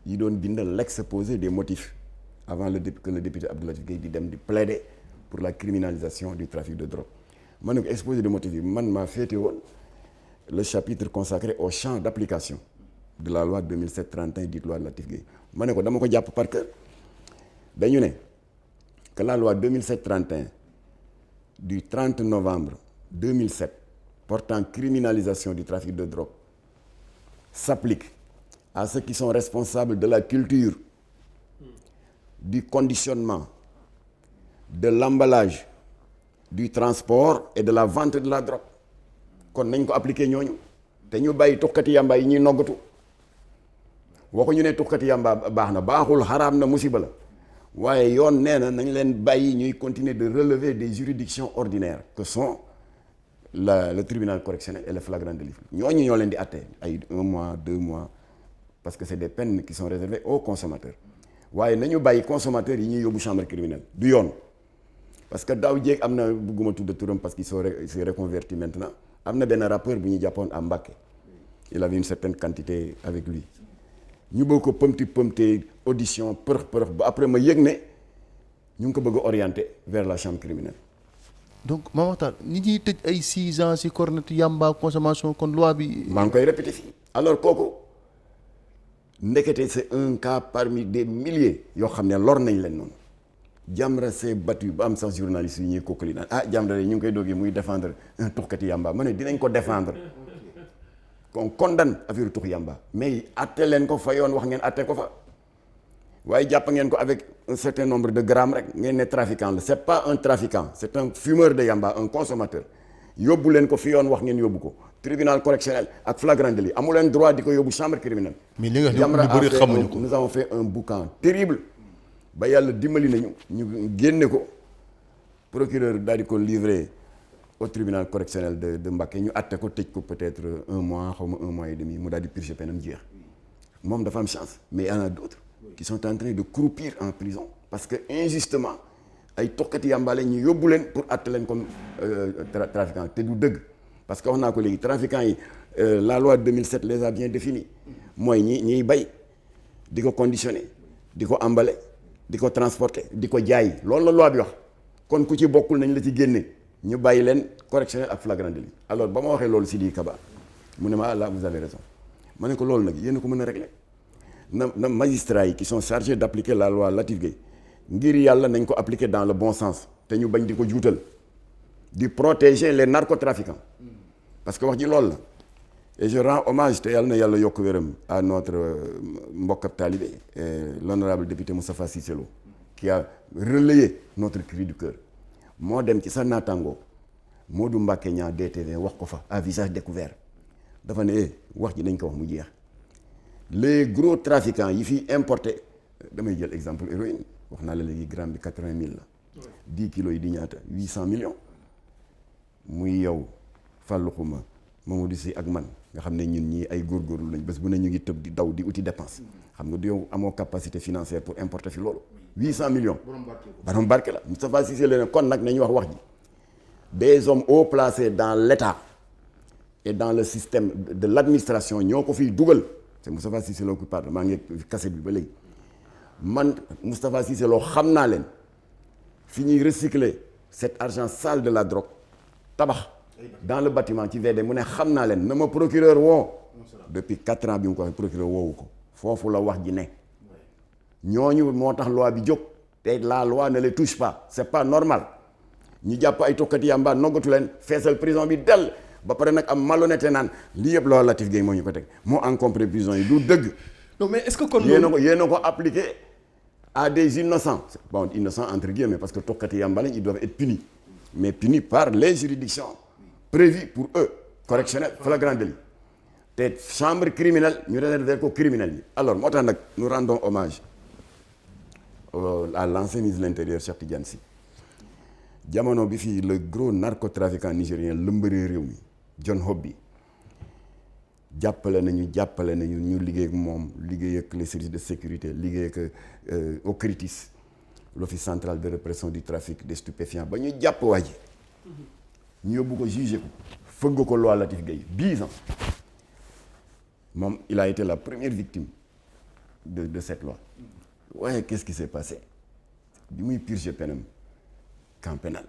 Speaker 6: yi doon bindal l'exposé des motifs avant que le député Abdou Latif Gueye di dem di plaider pour la criminalisation du trafic de drogue ma ne ko exposé des motifs yi man maa féete woon le chapitre consacré au champ d'application de la loi 2007-31 dite loi de Latif Gueye ma ne ko dama ko jàpp par cœur dañu ne que la loi 2007-31 du 30 novembre 2007 portant criminalisation du trafic de drogue s'applique à ceux qui sont responsables de la culture, du conditionnement, de l'emballage, du transport et de la vente de la drogue. kon nañ ko appliquer ñooñu te ñu bàyyi tuxkati yamba yi ñuy noggatu waxuñu ne tuxkati yamba baax na baaxul xaraam na musiba la waaye yoon nee na nañ leen bàyyi ñuy continuer de relever des juridictions ordinaires que sont le tribunal correctionnel et le flagrant délit ñooñu ñoo leen di àtte ay 1 mois 2 mois parce que c'est des peines qui sont réservées aux consommateurs waaye nañu bàyyi consommateurs yi ñuy yóbbu chambre criminelle du yoon parce que daaw jéeg am na bëgguma tudd turam parce qu'ils sont reconvertis maintenant am na benn rappeur bu ñu jàppoon à Mbacké il avait une certaine quantité avec lui ñu bëgg ko pëmti audition përëx ba après ma yëg ne ñu ngi ko bëgg a orienter vers la chambre criminelle.
Speaker 4: donc Mame Makhtar nit ñuy tëj ay 6 ans ci cornet yamba consommation kon loi bi.
Speaker 6: maa ngi koy répéter fii alors kooku ndekete c'est un cas parmi des milliers yoo xam ne lor nañ leen noonu Jamra s'est battu ba am sax journaliste yi ñuy kokkali naan Jamra ñu ngi koy doogee muy défendre un tuxkati yamba ma ne dinañ ko défendre qu'on condamne affaire tux yamba mais atte leen ko fa yoon wax ngeen atte ko fa waaye jàpp ngeen ko avec un certain nombre de grammes rek ngeen ne trafiquant la c'est pas un trafiquant c'est un fumeur de yamba un consommateur yóbbu leen ko fi yoon wax ngeen yóbbu ko tribunal correctionnel ak flagrant délit amu leen droit di ko yóbbu chambre criminelle.
Speaker 4: mais li nga xam ne ñu bëri xamuñu ko
Speaker 6: nous avons fait un boucan terrible ba yàlla dimbali nañu ñu génne ko procureur daal di ko livrer au tribunal correctionnel de Mbacké ñu atte ko tëj ko peut-être 1 mois xaw ma 1 mois et demi mu daal di purger penam jeex moom dafa am chance mais il y en a d'autres qui sont en train de croupir en prison parce que injustement ay tokkati yàmbaale ñu yóbbu leen pour atte leen comme trafiquant te du dëgg parce que wax naa ko léegi trafiquants yi la loi 2007 les a bien définis mooy ñiy bay di ko conditionner di ko emballer di ko transporter di ko jaay loolu la loi bi wax kon ku ci bokkul nañ la ci génne ñu bàyyi leen correctionnel ak flagrant délit. Alors ba ma waxee loolu Sidi Kaba mu ne ma là vous avez raison ma ne ko loolu nag yéen a ko mën a régler na magistrats yi qui sont chargés d'appliquer la loi Latif Gueye ngir yàlla nañ ko appliquer dans le bon sens te ñu bañ di ko juutal di protéger les narcotrafiquants parce que wax ji loolu la. Et je rends hommage te yàlla na yàlla yokk wéram à notre mbokk ab talibé l'honorable député Moustapha Cissé Lo qui a relayé notre cri du cœur moo dem ci sa naataango Modou Mbacké Niang DTV wax ko fa à visage découvert dafa ne wax ji dañ ko wax mu jeex les gros trafiquants yi fi importé damay jël exemple héroïne wax naa la léegi gramme bi 80 000 la 10 kilos yi di ñaata 800 millions muy yow Fallou Khouma Mamadou Sy ak man nga xam ne ñun ñii ay góorgóorlu lañ bés bu ne ñu ngi tëb di daw di uti dépense xam nga du yow amoo capacité financière pour importer fi loolu 800 millions borom barke la Moustapha Cissé Lo kon nag nañu wax ji des hommes haut placés dans l'État et dans le système de l'administration ñoo ko fiy dugal c'est Moustapha Cissé Lo qui parle maa ngi cassette bi ba léegi man Moustapha Cissé Lo xam naa leen fi ñuy recycler cet argent sale de la drogue tabax dans le bâtiment ci VD mu ne xam naa leen na ma procureur woo depuis 4 ans bi mu ko waxee procureur woowu ko foofu la wax ji ne ñooñu moo tax loi bi jóg te la loi ne les touche pas c'est pas normal ñu jàpp ay tokkati yamba noggatu leen feesal prison bi del ba pare nag am malhonnêteté naan lii yëpp loi Latif Gueye moo ñu ko teg moo encombré prison yi du dëgg.
Speaker 5: non mais est-ce que kon
Speaker 6: yéen a ko appliqué à des innocents bon innocents entre guillemets parce que tokkati yamba lañ ils doivent être punis mais punis par les juridictions prévues pour eux correctionnel flagrant délit te chambre criminelle ñu réserver ko criminels yi. Alors moo tax nag nous rendons hommage à l'ancien ministre de l'Intérieur Cheikh Tidiane Sy jamono bi fii le gros narcotrafiquant nigérien lëmbëree réew mi John Hobby jàppale nañu ñu liggéey ak moom liggéey ak les services de sécurité liggéey ak OCRTIS l'office central de répression du trafic des stupéfiants ba ñu jàpp waa ji ñu yóbbu ko jugé ko fëgg ko loi Latif Gueye 10 ans moom il a été la première victime de cette loi waaye qu'est-ce qui s'est passé bi muy purger penam camp pénal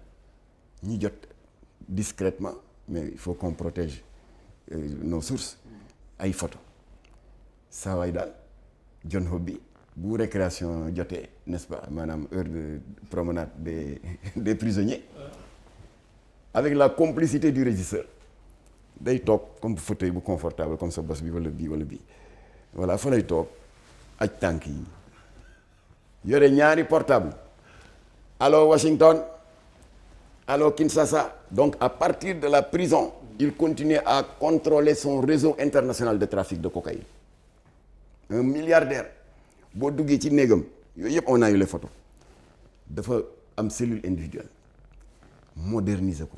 Speaker 6: ñi jot discrètement mais il faut qu'on protège nos sources ay photo saa waay daal John Hobby bu récréation jotee n'est-ce pas maanaam heure de promenade des prisonniers avec la complicité du régisseur day toog comme fauteuil bu confortable comme sa bos bi wala bii voilà fa lay toog aj tànk yi yore ñaari portable allo Washington allo Kinshasa donc à partir de la prison il continuait à contrôler son réseau international de trafic de cocaïne un milliardaire boo duggee ci néegam yooyu yëpp on a eu les photos dafa am cellule individuelle moderniser ko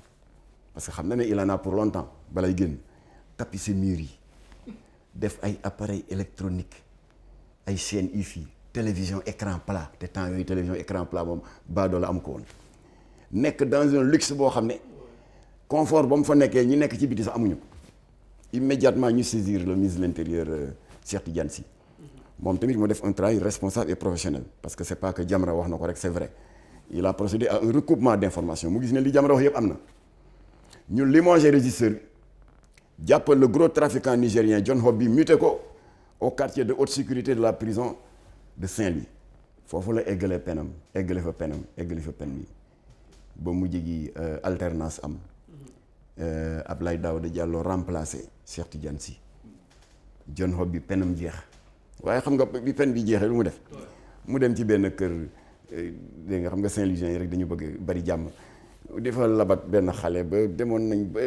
Speaker 6: parce que xam na ne il en a pour longtemps balay génn tapisser murs yi def ay appareils électroniques ay chaînes IFI télévision écran plat te temps yooyu télévision écran plat moom baadoo la am ko woon nekk dans un luxe boo xam ne confort ba mu fa nekkee ñi nekk ci biti sax amuñu ko immédiatement ñu saisir le ministre de l'Intérieur Cheikh Tidiane Sy moom tamit mu def un travail responsable et professionnel parce que c'est pas que Jamra wax na ko rek c'est vrai il a procédé à un recoupement d'informations mu gis ne li Jamra wax yëpp am na ñu limogé régisseur bi jàpp le gros trafiquant nigérien John Hobby muté ko au quartier de haute sécurité de la prison de Saint-Louis foofu la eggale penam eggale fa pen bi ba mujj gi alternance am Abdoulaye Daouda Diallo remplacé Cheikh Tidiane Sy John Hobby penam jeex waaye xam nga bi pen bi jeexee lu mu def mu dem ci benn kër dégg nga xam nga Saint-Louisiens yi rek dañu bëgg bari jàmm dafa labat benn xale ba demoon nañ ba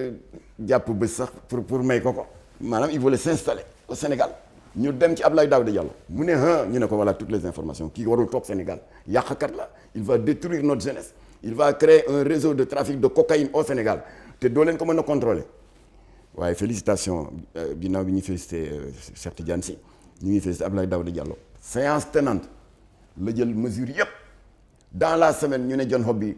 Speaker 6: jàpp bés sax pour may ko maanaam il voulait s'installer au Sénégal ñu dem ci Abdoulaye Daouda Diallo mu ne ñu ne ko voilà toutes les informations kii warul toog Sénégal yàqkat la il va détruire notre jeunesse il va créer un réseau de trafic de cocaïne au Sénégal te doo leen ko mën a contrôler waaye félicitations ginnaaw bi ñu félicité Cheikh Tidiane Sy ñu ngi félicité Abdoulaye Daouda Diallo séance tenante la jël mesure yëpp dans la semaine ñu ne John Hobby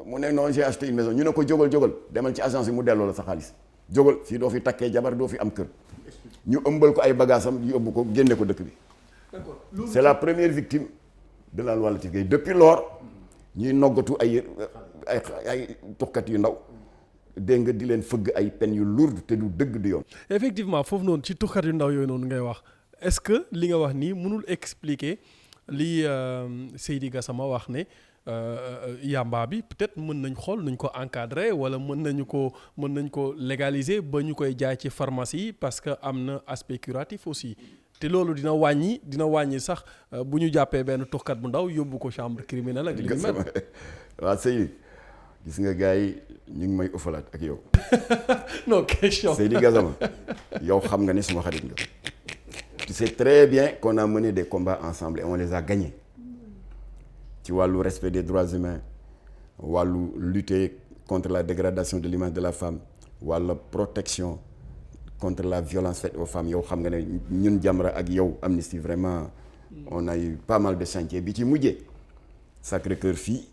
Speaker 6: mu ne non j'ai acheté une maison ñu ne ko jógal demal ci agence yi mu delloo la sa xaalis jógal fii doo fi takkee jabar doo fi am kër ñu ëmbal ko ay bagaasam yóbbu ko génne ko dëkk bi c'est la première victime de la loi Latif Gueye depuis lors ñuy noggatu ay tuxkat yu ndaw dégg nga di leen fëgg ay peine yu lourde te du dëgg du yoon.
Speaker 5: effectivement foofu noonu ci tuxkat yu ndaw yooyu noonu ngay wax est-ce que li nga wax nii mënul expliquer li Seydi Gassama wax ne yamba bi peut-être mën nañ xool nuñ ko encadrer wala mën nañ ko légaliser ba ñu koy jaay ci pharmacie yi parce que am na aspect curatif aussi te loolu dina wàññi sax bu ñu jàppee benn tuxkat bu ndaw yóbbu ko chambre criminelle ak li ñu mel.
Speaker 6: waaw Seydi gis nga gars yi ñu ngi may ufalaat ak yow.
Speaker 5: non question.
Speaker 6: Seydi Gassama yow xam nga ne suma xarit nga. Tu sais très bien qu'on a mené des combats ensemble et on les a gagnés. ci wàllu respect des droits humains wàllu lutter contre la dégradation de l'image de la femme wàllu protection contre la violence faite aux femmes yow xam nga ne ñun Jamra ak yow Amnesty vraiment on a eu pas mal de chantiers bi ci mujjee Sacré-Cœur fii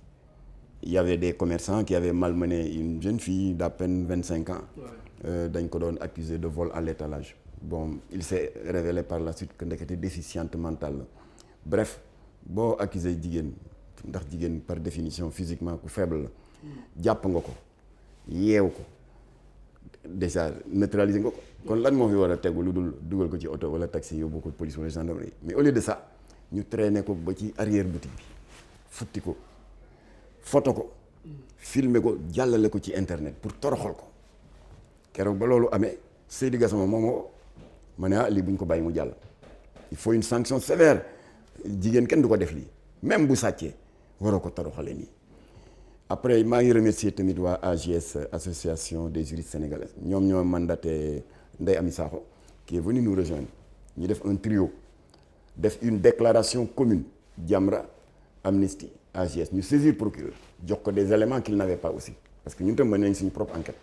Speaker 6: il y avait des commerçants qui avaient malmené une jeune fille d'à peine 25 ans dañ ko doon accusé de vol à l'étalage bon il s'est révélé par la suite que ndekete déficiente mentale la bref boo accusé jigéen ndax jigéen par définition physiquement ku faible la jàpp nga ko yeew ko déjà neutraliser nga ko kon lan moo fi war a tegu lu dul dugal ko ci oto wala taxi yóbbu ko police wala gendarmerie mais au lieu de ça ñu traîner ko ba ci arrière boutique bi futti ko photo ko filmer ko jàllale ko ci internet pour toroxal ko keroog ba loolu amee Seydi Gassama moom moo ma ne lii bu ñu ko bàyyi mu jàll il faut une sanction sévère jigéen kenn du ko def lii même bu sàccee waroo ko toroxale nii après maa ngi remercier tamit waa AJS association des juristes sénégalais ñoom ñoo mandaté Ndeye Amy Sakho qui est venu nous rejoindre ñu def un trio def une déclaration commune Jamra Amnesty AJS ñu saisir procureur jox ko des éléments qu'il n'avait pas aussi parce que ñun tam mën nañ suñu propre enquête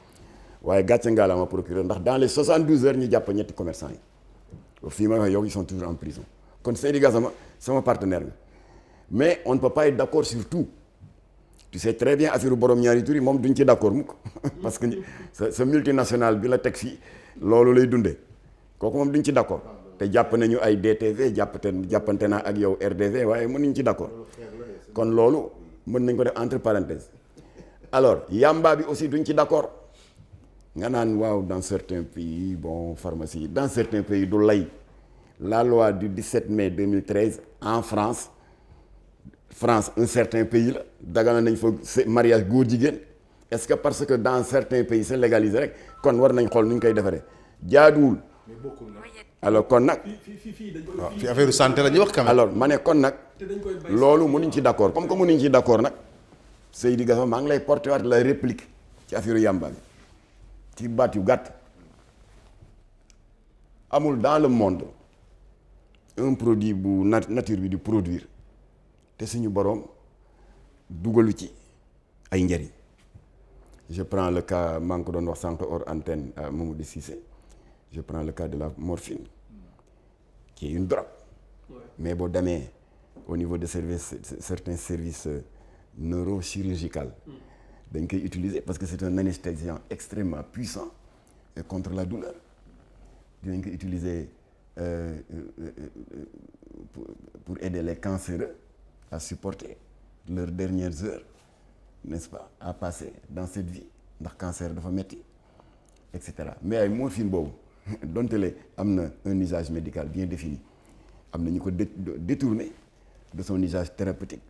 Speaker 6: waaye gàcce ngaalaama procureur ndax dans les 72 heures ñu jàpp ñetti commerçants yi fii ma wax yow ils sont toujours en prison kon Seydi Gassama sama partenaire nga mais on ne peut pas être d'accord sur tout tu sais très bien affaire borom ñaari tur yi moom duñ ci d'accord mukk parce que sa multinational bi la teg fii loolu lay dundee kooku moom duñ ci d'accord te jàpp nañu ay DTV jàppante naa ak yow RDV waaye mënuñ ci d'accord kon loolu mën nañ ko def entre parenthèses alors yamba bi aussi duñ ci d'accord nga naan waaw dans certains pays bon pharmacie dans certains pays du lay la loi du 17 mai 2013 en France un certain pays la dagana nañ fa mariage góor jigéen est-ce que parce que dans certains pays c'est légalisé rek kon war nañ xool nu ñu koy defaree jaaduwul alors kon nag
Speaker 4: waaw fi affaire santé la ñuy wax quand même.
Speaker 6: alors ma ne kon nag loolu mënuñ ci d'accord comme que mënuñ ci d'accord nag Seydi Gassama maa ngi lay porter waat la réplique ci affaire yamba bi ci baat yu gàtt amul dans le monde un produit bu nature bi di produire te suñu boroom dugalu ci ay njariñ je prends le cas maa ngi ko doon wax sànq hors antenne à Mamadou Cissé je prends le cas de la morphine qui est une drogue mais boo demee au niveau de certains services neurochirurgicaux dañ koy utiliser parce que c'est un anesthésiant extrêmement puissant et contre la douleur dinañ ko utiliser pour aider les cancéreux à supporter leurs dernières heures n'est-ce pas à passer dans cette vie ndax cancer dafa metti et cetera mais ay morphine boobu donte le am na un usage médical bien défini am na ñu ko détourné de son usage thérapeutique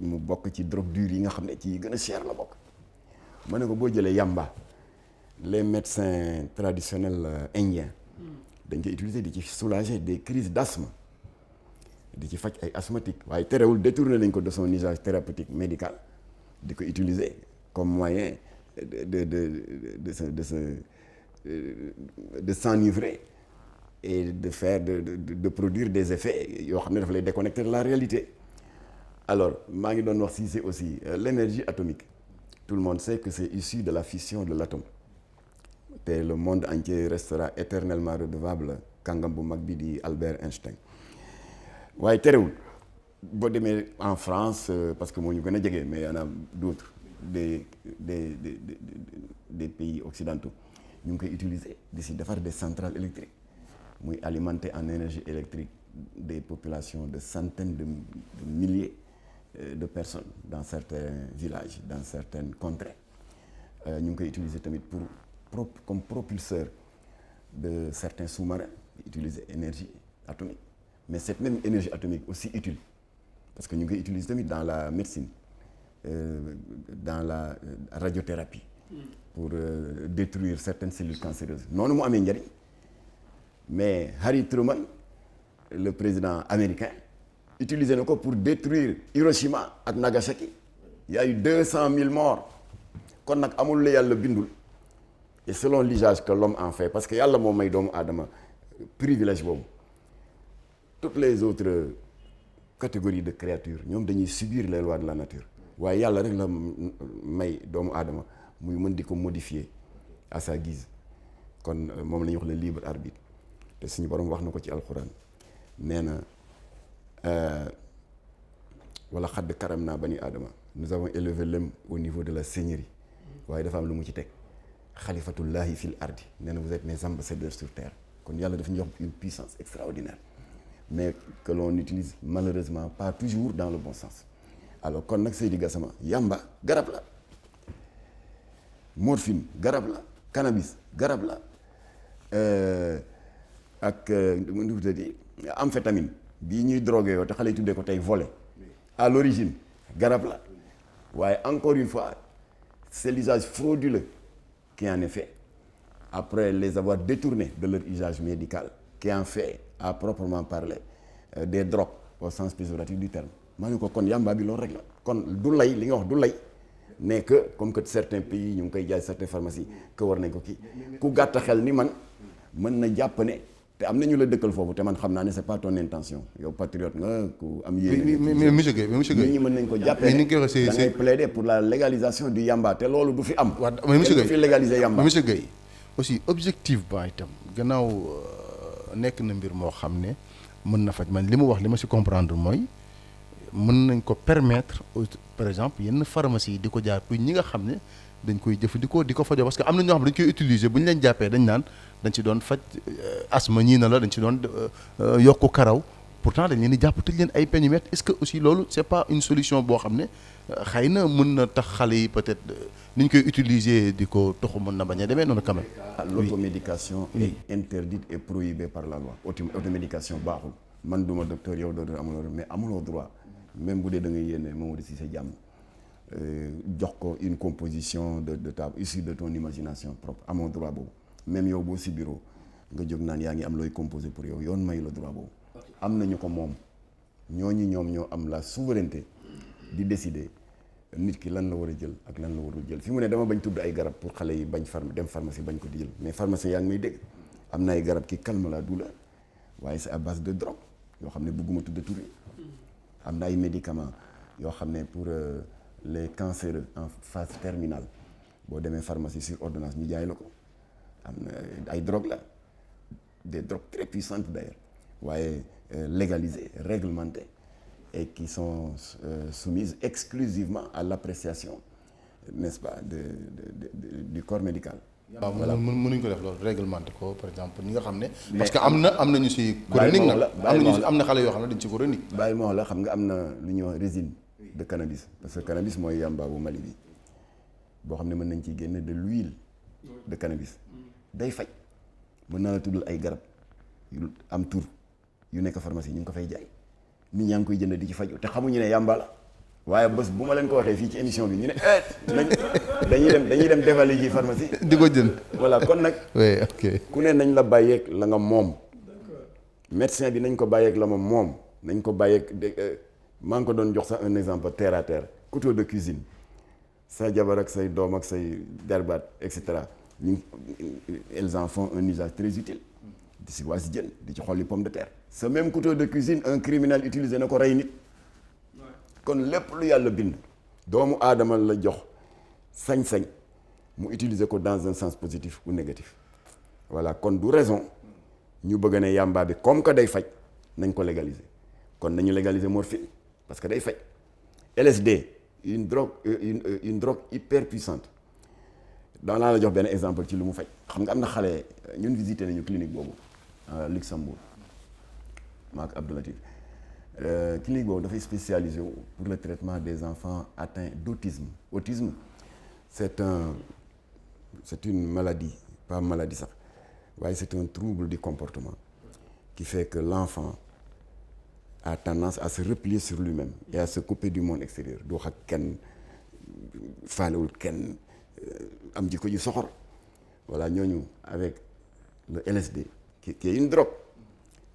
Speaker 6: mu bokk ci drogue dure yi nga xam ne ci gën a cher la bokk ma ne ko boo jëlee yamba les médecins traditionnels indiens dañ koy utiliser di ci soulager des crises d'asthme di ci faj ay asthmatique waaye terewul détourné nañ ko de son usage thérapeutique médical di ko utiliser comme moyen de s'enivrer et de faire de produire des effets yoo xam ne dafa lay déconnecter de la réalité alors maa ngi doon wax si c'est aussi l'énergie atomique tout le monde sait que c'est issu de la fission de l'atome te le monde entier restera éternellement redevable kàngam bu mag bi di Albert Einstein waaye terewul boo demee en France parce que moo ñu gën a jege mais y en a d'autres des pays occidentaux ñu ngi koy utiliser di si defar des centrales électriques muy alimenter en énergie électrique des populations de centaines de milliers de personnes dans certains villages, dans certaines contrées. Ñu ngi koy utiliser tamit comme propulseur de certains sous-marins, utiliser énergie atomique. Mais cette même énergie atomique aussi utile, parce que ñu ngi koy utiliser tamit dans la médecine, dans la radiothérapie, pour détruire certaines cellules cancéreuses. Noonu mu amee njariñ, mais Harry Truman, le président américain, utilisé na ko pour détruire Hiroshima ak Nagasaki. Il y a eu 200 000 morts. Kon nag amul la yàlla bindul. Et selon l'usage que l'homme en fait, parce que yàlla moo may doomu aadama privilège boobu. Toutes les autres catégories de créatures ñoom dañuy subir les lois de la nature. waaye yàlla rek la may doomu aadama muy mën di ko modifier à sa guise. Kon moom la ñuy wax le libre arbitre. te suñu borom wax na ko ci alxuraan nee na wala xadd karam naa bani aadama nous avons élevé l'homme au niveau de la seigneurie waaye dafa am lu mu ci teg xalifatullahi fil ardi nee na vous êtes mes ambassadeurs sur terre. kon yàlla dafa ñu jox une puissance extraordinaire mais que l'on utilise malheureusement pas toujours dans le bon sens. Alors kon nag Seydi Gassama yamba garab la, morphine garab la, cannabis garab la, ak nu mu tuddati amphétamine bii ñuy drogué yoo te xale yi tuddee ko tey volet à l'origine garab la. waaye encore une fois c'est l'usage frauduleux qui en est fait après les avoir détournés de leur usage médical qui en fait à proprement parler des drogues au sens péjoratif du terme. maa ngi ko kon yamba bi loolu rek la kon du lay li nga wax du lay ne que comme que certains pays ñu ngi koy jaay certaines pharmacies que war nañ ko kii ku gàtt xel ni man mën na jàpp ne te am na ñu la dëkkal foofu te man xam naa ne c'est pas ton intention yow patriote nga ku am yéene.
Speaker 4: mais monsieur Guèye
Speaker 6: nit ñi mën nañ ko jàppee ne da ngay plaider pour la légalisation du yamba te loolu du fi am.
Speaker 4: waaw mais monsieur Guèye
Speaker 6: du fi légaliser yamba.
Speaker 4: monsieur Guèye aussi objectif ba itam gannaaw nekk na mbir moo xam ne mën na faj man li mu wax li ma si comprendre mooy. mën nañ ko permettre par exemple yenn pharmacie yi di ko jaar pour ñi nga xam ne dañ koy jëfandikoo di ko fajoo parce que am na ñoo xam ne dañ koy utiliser bu ñu leen jàppee dañ naan dañ ci doon faj asthme ñii na la dañ ci doon yokku karaw pourtant dañ leen di jàpp tëj leen ay périmètres est-ce que aussi loolu c'est pas une solution boo xam ne xëy na mën na tax xale yi peut-être ni ñu koy utiliser di ko toxu mën na bañ a demee noonu quand même.
Speaker 6: L'automédication est interdite et prohibée par la loi. Automédication baaxul man duma docteur yow docteur amuloo mais amuloo droit. Même bu dee da ngay yéene Mamadou Cissé jàmm jox ko une composition de table issue de ton imagination propre amoo droit boobu même yow boo si bureau nga jóg naan yaa ngi am looy composé pour yow yoon may la droit boobu. am nañu ko moom ñooñu ñoom ñoo am la souveraineté di décider nit ki lan la war a jël ak lan la warul jël fi mu ne dama bañ tudd ay garab pour xale yi bañ dem pharmacie bañ ko di jël mais pharmacie yaa ngi may dégg am na ay garab qui calme la douleur waaye c'est à base de drogue yoo xam ne bëgguma tudd tur yi am na ay médicaments yoo xam ne pour les cancéreux en phase terminale boo demee pharmacie sur ordonnance ñu jaay la ko am na ay drogues la des drogues très puissantes d'ailleurs waaye légalisées réglementées et qui sont soumises exclusivement à l'appréciation n'est-ce pas du corps médical.
Speaker 4: waaw voilà mënuñ ko def loolu réglementé ko par exemple ñi nga xam ne. parce que am na ñu si chronique nag am na xale yoo xam ne dañ ci chronique.
Speaker 6: bàyyi moo la xam nga am na lu ñuy wax résine de cannabis parce que cannabis mooy yamba bu Mali bi boo xam ne mën nañ ciy génne de l'huile de cannabis day faj mën naa la tuddal ay garab yu am tur yu nekk pharmacie ñu ngi ko fay jaay nit ñaa ngi koy jënd di ci faju te xamuñu ne yamba la. waaye bés bu ma leen ko waxee fii ci émission bi ñu ne dañuy dem defali ji pharmacie.
Speaker 4: di ko jënd.
Speaker 6: voilà kon nag.
Speaker 4: oui ok.
Speaker 6: ku ne nañ la bàyyeeg la nga moom. médecin bi nañ ko bàyyeeg la moom nañ ko bàyyeeg maa ngi ko doon jox sax un exemple terre à terre couteau de cuisine sa jabar ak say doom ak say derbaat et cetera elles en font un usage très utile. di si waa si jën di ci xolli pomme de terre. ce même couteau de cuisine un criminel utilisé na ko rey nit. kon lépp lu yàlla bind doomu aadama la jox sañ-sañ mu utiliser ko dans un sens positif ou négatif voilà kon du raison ñu bëgg ne yamba bi comme que day faj nañ ko légaliser kon nañu légaliser morphine parce que day faj LSD une drogue hyper puissante dans la jox benn exemple ci lu mu faj xam nga am na xale ñun visité nañu clinique boobu à Luxembourg maak Abdoulatif clinique boobu dafay spécialisé pour le traitement des enfants atteints d'autisme. Autisme c'est une maladie, pas maladie sax waaye c'est un trouble du comportement qui fait que l'enfant a tendance à se replier sur lui-même et à se couper du monde extérieur du wax ak kenn faalewul kenn am jikko ju soxor. Voilà ñooñu avec le LSD qui est une drogue.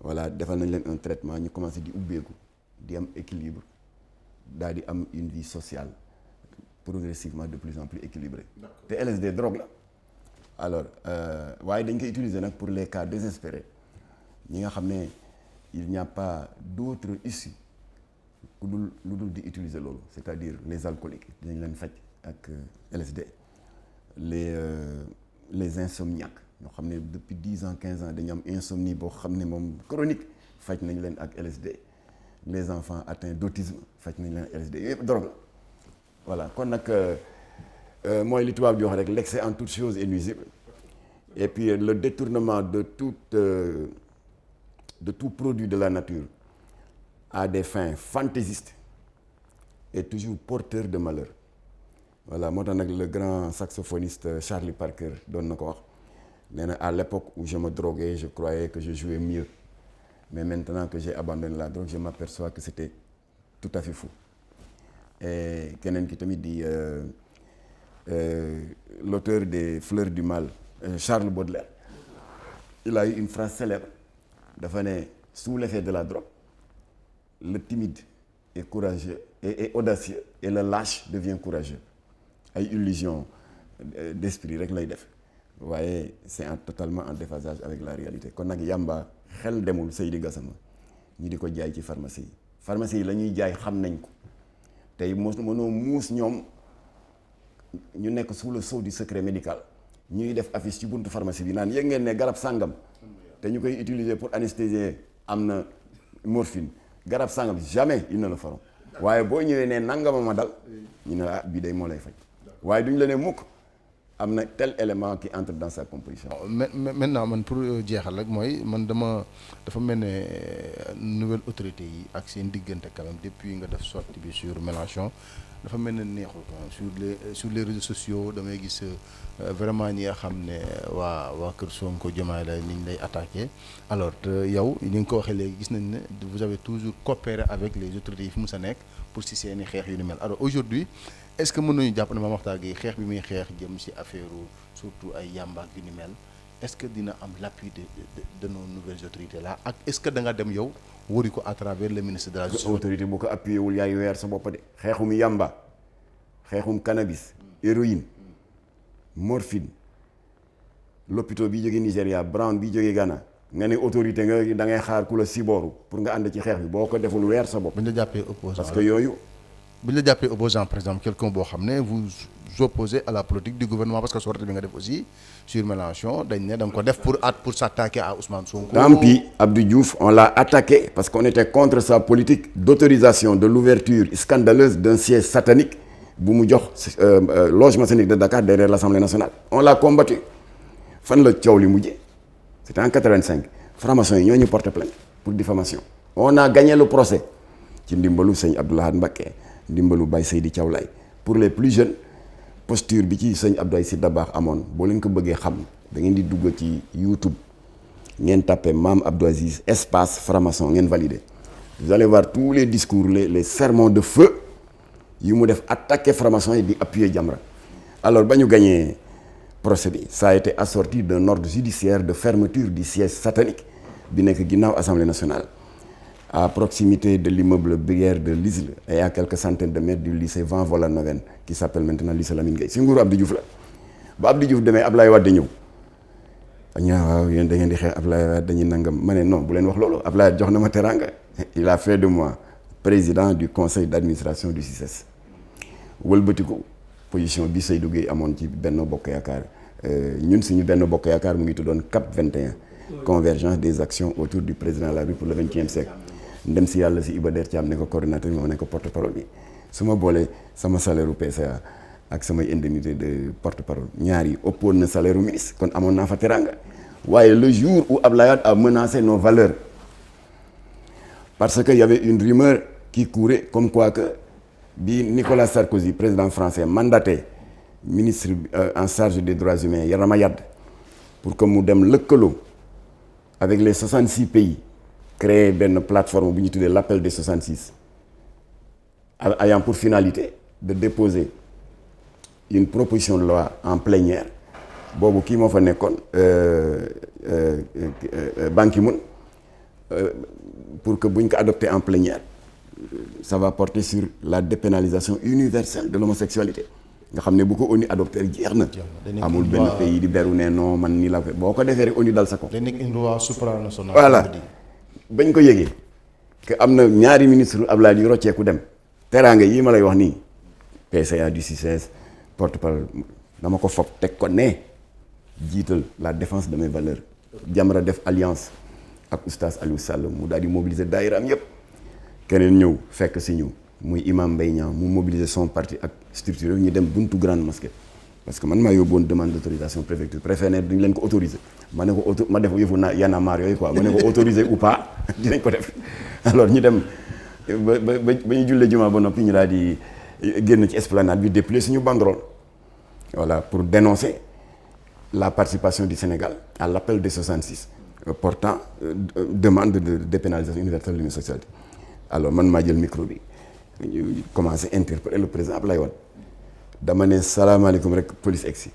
Speaker 6: Voilà defal nañ leen un traitement ñu commencé di ubbeeku di am équilibre daal di am une vie sociale progressivement de plus en plus équilibrée. te LSD drogue la. Alors waaye dañ koy utiliser nag pour les cas désespérés ñi nga xam ne il n'y a pas d'autre issue lu dul di utiliser loolu, c'est-à-dire les alcooliques dinañ leen faj ak LSD, les insomniaques ñoo xam ne depuis 10 ans 15 ans dañu am insomnie boo xam ne moom chronique faj nañ leen ak LSD, les enfants atteints d'autisme faj nañ leen LSD yooyu yëpp drogue la. Voilà kon nag mooy li tubaab di wax rek l'excès en toute chose est nuisible et puis le détournement de tout produit de la nature à des fins fantaisistes est toujours porteur de malheur. Voilà moo tax nag le grand saxophoniste Charlie Parker doon na ko wax nee na à l'époque où je me droguais je croyais que je jouais mieux mais maintenant que j'ai abandonné la drogue je m'aperçois que c'était tout à fait fou. Et keneen ki tamit di l'auteur des Fleurs du Mal Charles Baudelaire, il a eu une phrase célèbre dafa ne sous l'effet de la drogue le timide est courageux et audacieux et le lâche devient courageux. Ay illusion d'esprit rek lay def waaye c'est totalement en déphasage avec la réalité. Kon nag yamba xel demul Seydi Gassama ñi di ko jaay ci pharmacie yi la ñuy jaay xam nañ ko tey mënoo muus ñoom ñu nekk sous le sceau du secret médical ñuy def affiche ci buntu pharmacie bi naan yëg ngeen ne garab sàngam te ñu koy utiliser pour anesthésier am na morphine garab sàngam jamais ils ne le feront waaye boo ñëwee ne nangama ma dal ñu ne la bii day moo lay faj waaye duñ la ne mukk am na tel élément qui entre dans sa composition.
Speaker 4: Maintenant man pour jeexal rek mooy man dafa mel ne nouvelle autorité yi ak seen diggante quand même depuis nga def sortie bi sur Mélenchon dafa mel ne neexul sur les réseaux sociaux damay gis vraiment ñi nga xam ne waa Kër Sonko Diomaye la ni ñu lay attaqué alors te yow ni nga ko waxee léegi gis nañ ne vous avez toujours coopéré avec les autorités yi fi mu sa nekk pour si seeni xeex yu ni mel. Alors aujourd'hui est-ce que mën nañu jàpp ne Mame Mactar Gueye xeex bi muy xeex jëm ci affaire surtout ay yàmba ak yu ni mel est-ce que dina am l'appui de nos nouvelles autorités là ak est-ce que da nga dem yow wari ko à travers le ministre de la justice.
Speaker 6: Autorité bu ko appuyé wul yaay weer sa bopp de xeexum yàmba xeexum cannabis héroïne morphine l'hôpital bi jógee Nigéria Brown bi jógee Ghana nga ne autorité nga da ngay xaar ku la sibooru pour nga ànd ci xeex bi boo ko deful weer sa bopp.
Speaker 4: bu ñu la jàppee opposant
Speaker 6: parce que yooyu.
Speaker 4: bu ñu la jàppee opposant par exemple quelqu'un boo xam ne vous opposez à la politique du gouvernement parce que sortie bi nga def aussi sur Mélenchon dañ ne da nga ko def pour s'attaquer à Ousmane Sonko.
Speaker 6: Tant pis Abdou Diouf on l'a attaqué parce qu'on était contre sa politique d'autorisation de l'ouverture scandaleuse d'un siège satanique bu mu jox loge maçonnique de Dakar derrière l'Assemblée nationale. On l'a combattu fan la coow li mujjee c'était en 85 francs-maçons yi ñoo ñu porté plainte pour diffamation. On a gagné le procès ci ndimbalu sëñ Abdou Lahad Mbacké ndimbalu Baye Seydi Thiaw Laye. Pour les plus jeunes posture bi ci sëñ Abdoulaye Sy Dabakh amoon boo leen ko bëggee xam da ngeen di dugg ci YouTube ngeen tapé Mame Abdou Aziz espace franc-maçon ngeen validé vous allez voir tous les discours les sermons de feu yu mu def attaqué franc-maçon yi di appuyer Jamra. Alors ba ñu gagné procès bi ça a été assorti d'un ordre judiciaire de fermeture du siège satanique bi nekk ginnaaw Assemblée nationale à proximité de l'immeuble Brière de l'Isle et à quelques centaines de mètres du lycée Van Vollenhoven qui s'appelle maintenant lycée Lamine Gueye si nguuru Abdou Diouf la ba Abdou Diouf demee Ablaye Wade ñëw ñu waaw yéen da ngeen di xeex Ablaye Wade dañuy nangam ma ne non bu leen wax loolu Ablaye jox na ma teranga il a fait de moi président du conseil d'administration du CICES wëlbatiku position bi Seydou Gueye amoon ci Benno Bokk Yaakaar ñun suñu Benno Bokk Yaakaar mu ngi tuddoon CAP 21 convergence des actions autour du président de la République pour le 20e siècle ndem si yàlla si Iba Der Thiam ne ko coordinateur bi ma ne ko porte-parole bi su ma boolee sama salaire u PCA ak samay indemnité de porte-parole ñaar yi ëppoon na salaire u ministre kon amoon naa fa teranga waaye le jour où Abdoulaye Wade a menacé nos valeurs parce que y avait une rumeur qui courait comme quoi que bi Nicolas Sarkozy président français mandaté ministre en charge des droits humains Yarama Yade pour que mu dem lëkkaloo avec les 66 pays créer benn plateforme bu ñu tuddee l'appel des 66 ayant pour finalité de déposer une proposition de loi en plénière boobu kii moo fa nekkoon Ban Ki-moon pour que bu ñu ko adopté en plénière ça va porter sur la dépénalisation universelle de l'homosexualité nga xam ne bu ko ONU adopté rek jeex na. amul benn pays di beru ne non man nii la boo ko defee rek ONU dal sa ko.
Speaker 4: day nekk une loi supranationale.
Speaker 6: voilà bañ ko yëgee que am na ñaari ministre Abdoulaye yu rocceeku dem teraanga yii ma lay wax nii PCA du CICES porte-parole dama ko foog teg ko ne jiital la défense de mes valeurs Jamra def alliance ak oustaz Aliou Sall mu daal di mobiliser daayiraam yëpp keneen ñëw fekk si ñu muy imam Mbaye Niang mu mobiliser son parti ak structure ñu dem buntu grande mosquée parce que man maa yóbboon demande d'autorisation préfecture préfet ne duñ leen ko autoriser ma ne ko ma def yëfu na Y'en a marre yooyu quoi ma ne ko autoriser ou pas dinañ ko def alors ñu dem ba ñu jullee jumaa ba noppi ñu daal di génn ci esplanade bi déplier suñu banderole voilà pour dénoncer la participation du Sénégal à l'appel des 66 portant demande de dépénalisation universelle de l'homosexualité alors man maa jël micro bi ñu commencé interpeller le président Abdoulaye Wade dama ne salaamaaleykum rek police egsi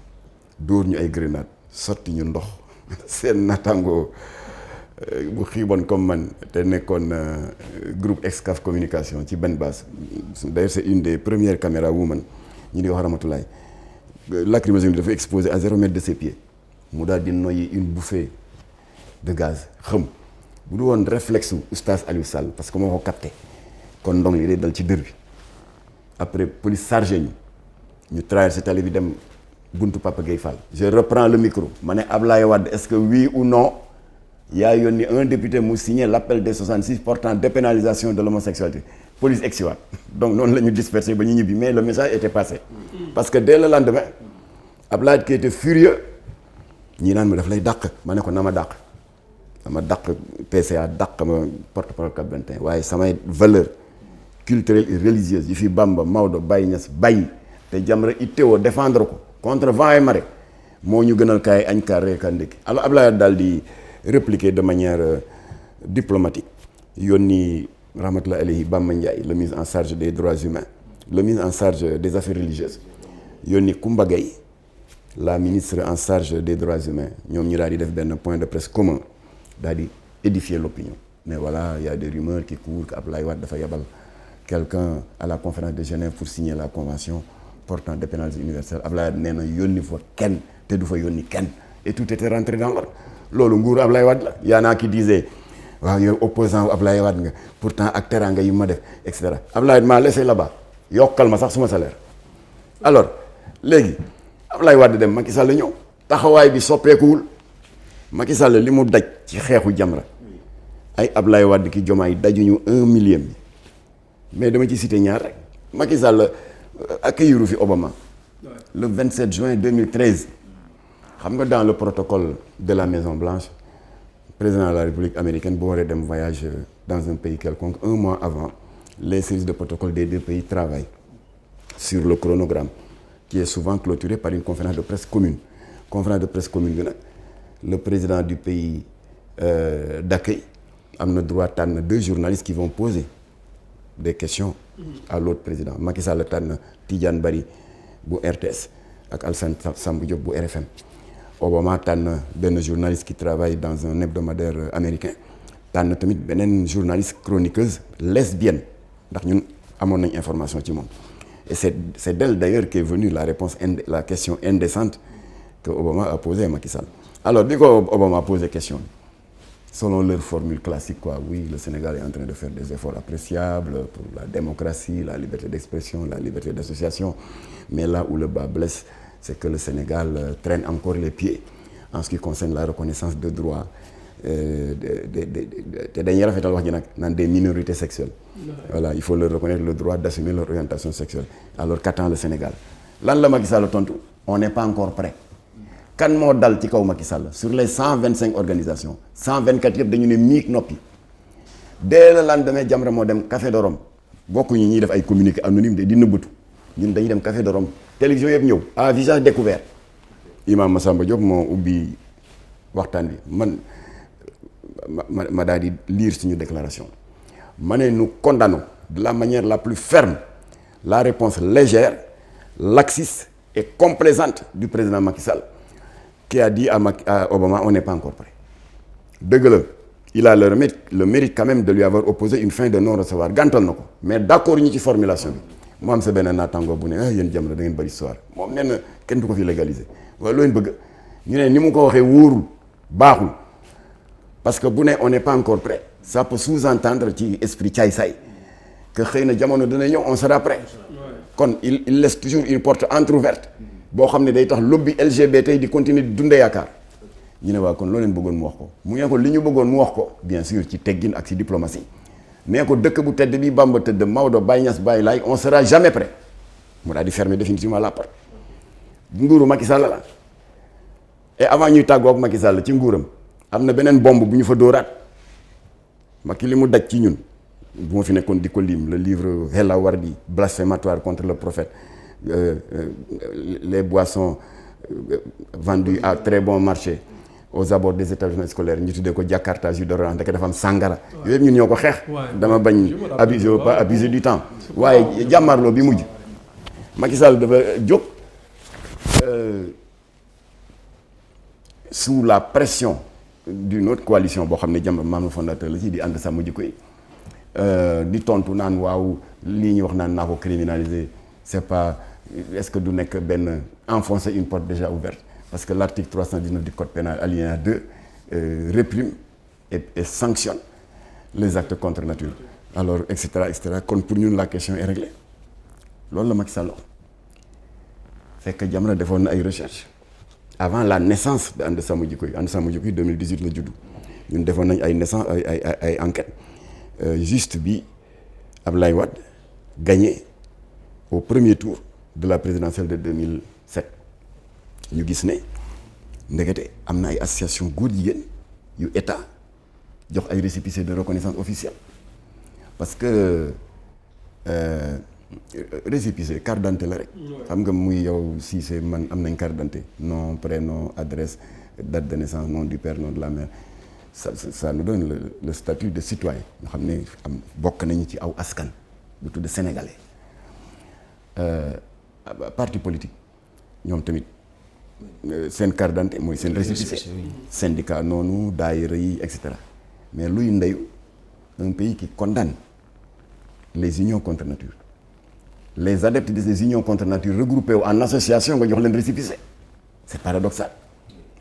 Speaker 6: dóor ñu ay grenade sotti ñu ndox seen natango bu xiiboon comme man te nekkoon groupe Excaf communication ci benn base d'ailleurs c'est une des premières caméras woman ñu di wax Ramatoulaye lacrymogène bi dafa exposé à 0 mètre de ses pieds mu daal di noyyi une bouffée de gaz xam bu du woon réflexe oustaz Aliou Sall parce que moo ko capté kon ndong li day dal ci dër bi après police chargé ñu traversé tali bi dem buntu Papa Gueye Fall. Je reprends le micro ma ne Ablaye Wade est-ce que oui ou non yaa yónni un député mu signé l'appel des 66 portant dépénalisation de l'homosexualité police exiwaat donc noonu la ñu dispersé ba ñu ñibbi mais le message était passé parce que dès le lendemain Ablaye qui était furieux ñii naan ma daf lay dàq ma ne ko na ma dàq PCA dàq ma porte-parole Cap 21 waaye samay valeur culturelle et religieuse yi fi Bamba Maodo Baye Niass bàyyi te Jamra itteewoo défendre ko contre vent et marée moo ñu gënal kaay añ kaar reeka ndékki alors Ablaye daal di répliquer de manière diplomatique yónni rahmatullah alayhi Bamba Ndiaye le ministre en charge des droits humains le ministre en charge des affaires religieuses yónni Koumba Gaye la ministre en charge des droits humains ñoom ñu daal di def benn point de presse commun daal di édifier l'opinion mais voilà il y a des rumeurs qui courent que Ablaye Wade dafa yabal quelqu'un à la conférence de Genève pour signer la convention portant dépénalisation universelle Ablaye Wade nee na yónni fa kenn te du fa yónni kenn et tout était rentré dans l'ordre loolu nguuru Ablaye Wade la yaa naa ki disait waaw yow opposant wu Ablaye Wade nga pourtant ak teranga yi ma def et cetera Ablaye Wade maa laissé là-bas yokkal ma sax suma salaire alors léegi Ablaye Wade dem Macky Sall ñëw taxawaay bi soppeekuwul Macky Sall li mu daj ci xeexu Jamra ay Ablaye Wade ki Diomaye dajuñu 1 million bi mais dama ci cité ñaar rek Macky Sall accueilliru fi Obama le 27 juin 2013 xam nga dans le protocole de la Maison Blanche président de la République américaine bu waree dem voyage dans un pays quelconque un mois avant les services de protocole des deux pays travaillent sur le chronogramme qui est souvent clôturé par une conférence de presse commune bi nag le président du pays d'accueil am na droit tànn 2 journalistes qui vont poser des questions à l'autre président Macky Sall tànn Tidiane Bari bu RTS ak Alassane Sambou Diop bu RFM Obama tànn benn journaliste qui travaille dans un hebdomadaire américain tànn tamit beneen journaliste chroniqueuse lesbienne ndax ñun amoon nañ information ci moom et c'est d'elle d'ailleurs qu'est venue la question indécente que Obama a posée à Macky Sall alors bi ko Obama a posé question selon leur formule classique quoi oui le Sénégal est en train de faire des efforts appréciables pour la démocratie la liberté d'expression la liberté d'association mais là où le bas blesse c'est que le Sénégal traîne encore les pieds en ce qui concerne la reconnaissance de droits te dañuy rafetal wax ji nag naan des minorités sexuelles voilà il faut leur reconnaître le droit d'assumer leur orientation sexuelle alors qu'attend le Sénégal lan la Macky Sall tontu on n'est pas encore prêt kan moo dal ci kaw Macky Sall sur les 125 organisations 124 yëpp dañu ne miig noppi dès le lendemain Jamra moo dem Café de Rome bokkuñu ñuy def ay communiqué anonyme de di nëbbatu ñun dañuy dem Café de Rome télévision yëpp ñëw à visage découvert Imam Massamba Diop moo ubbi waxtaan bi man ma daal di lire suñu déclaration ma ne nous condamnons de la manière la plus ferme la réponse légère laxiste et complaisante du président Macky Sall qui a dit à Obama on n'est pas encore prêt dëgg la il a le mérite quand même de lui avoir opposé une fin de non-recevoir gàntal na ko mais d'accord ñu ci formulation bi mu am sa benn naataango bu ne yéen Jamra da ngeen bëri histoire moom nee na kenn du ko fi légaliser waaye loo leen bëgg ñu ne ni mu ko waxee wóorul baaxul parce que bu ne on n'est pas encore prêt ça peut sous-entendre ci esprit caay-saay que xëy na jamono dina ñëw on sera prêt kon il laisse toujours une porte entrouverte boo xam ne day tax lobby LGBT di continuer di dunde yaakaar ñu ne waa kon loo leen bëggoon mu wax ko mu ne ko li ñu bëggoon mu wax ko bien sûr ci teggin ak ci diplomatie nee ko dëkk bu tedd bi Bamba tëdd Maodo Baye Niass Baye Laye on sera jamais prêt mu daal di fermer définitivement la porte nguuru Macky Sall la et avant ñuy tàggoo ak Macky Sall ci nguuram am na beneen bombe bu ñu fa dóoraat Macky li mu daj ci ñun bu ma fi nekkoon di ko lim le livre Hela Wardi blasphématoire contre le prophète les boissons vendues à très bon marché aux abords des établissements scolaires ñu tuddee ko Jakarta jus d'orange ndeke dafa am sàngara yooyu yëpp ñun ñoo ko xeex dama bañ abuser du temps waaye jàmmarloo bi mujj Macky Sall dafa jóg sous la pression d'une autre coalition boo xam ne Jamra membre fondateur la ci di ànd sàmm jikko yi di tontu naan waaw lii ñuy wax naan naa ko criminaliser c'est pas est-ce que du nekk benn enfoncer une porte déjà ouverte parce que l'article 319 du code pénal alinéa 2 réprime et sanctionne les actes contre nature alors et cetera kon pour ñun la question est réglée loolu la Macky Sall fekk Jamra defoon na ay recherche avant la naissance de ànd sàmm jikko yi ànd sàmm jikko yi 2018 la juddu ñun defoon nañ ay naissance ay enquête juste bi Ablaye Wade gagné au premier tour de la présidentielle de 2007 ñu gis ne ndekete am na ay association góor jigéen yu état jox ay récépissé de reconnaissance officielle parce que récépissé carte d'identité la rek xam nga muy yow si c'est man am nañ carte d'identité nom prénom adresse date de naissance nom du père nom de la mère ça nous donne le statut de citoyen nga xam ne am bokk nañu ci aw askan bu tudd sénégalais parti politique ñoom tamit seen carte d'identité mooy seen récépissé syndicat noonu daayira yi et cetera mais luy ndeyu un pays qui condamne les unions contre nature les adeptes de ces unions contre nature regroupés en association nga jox leen récépissé c'est paradoxal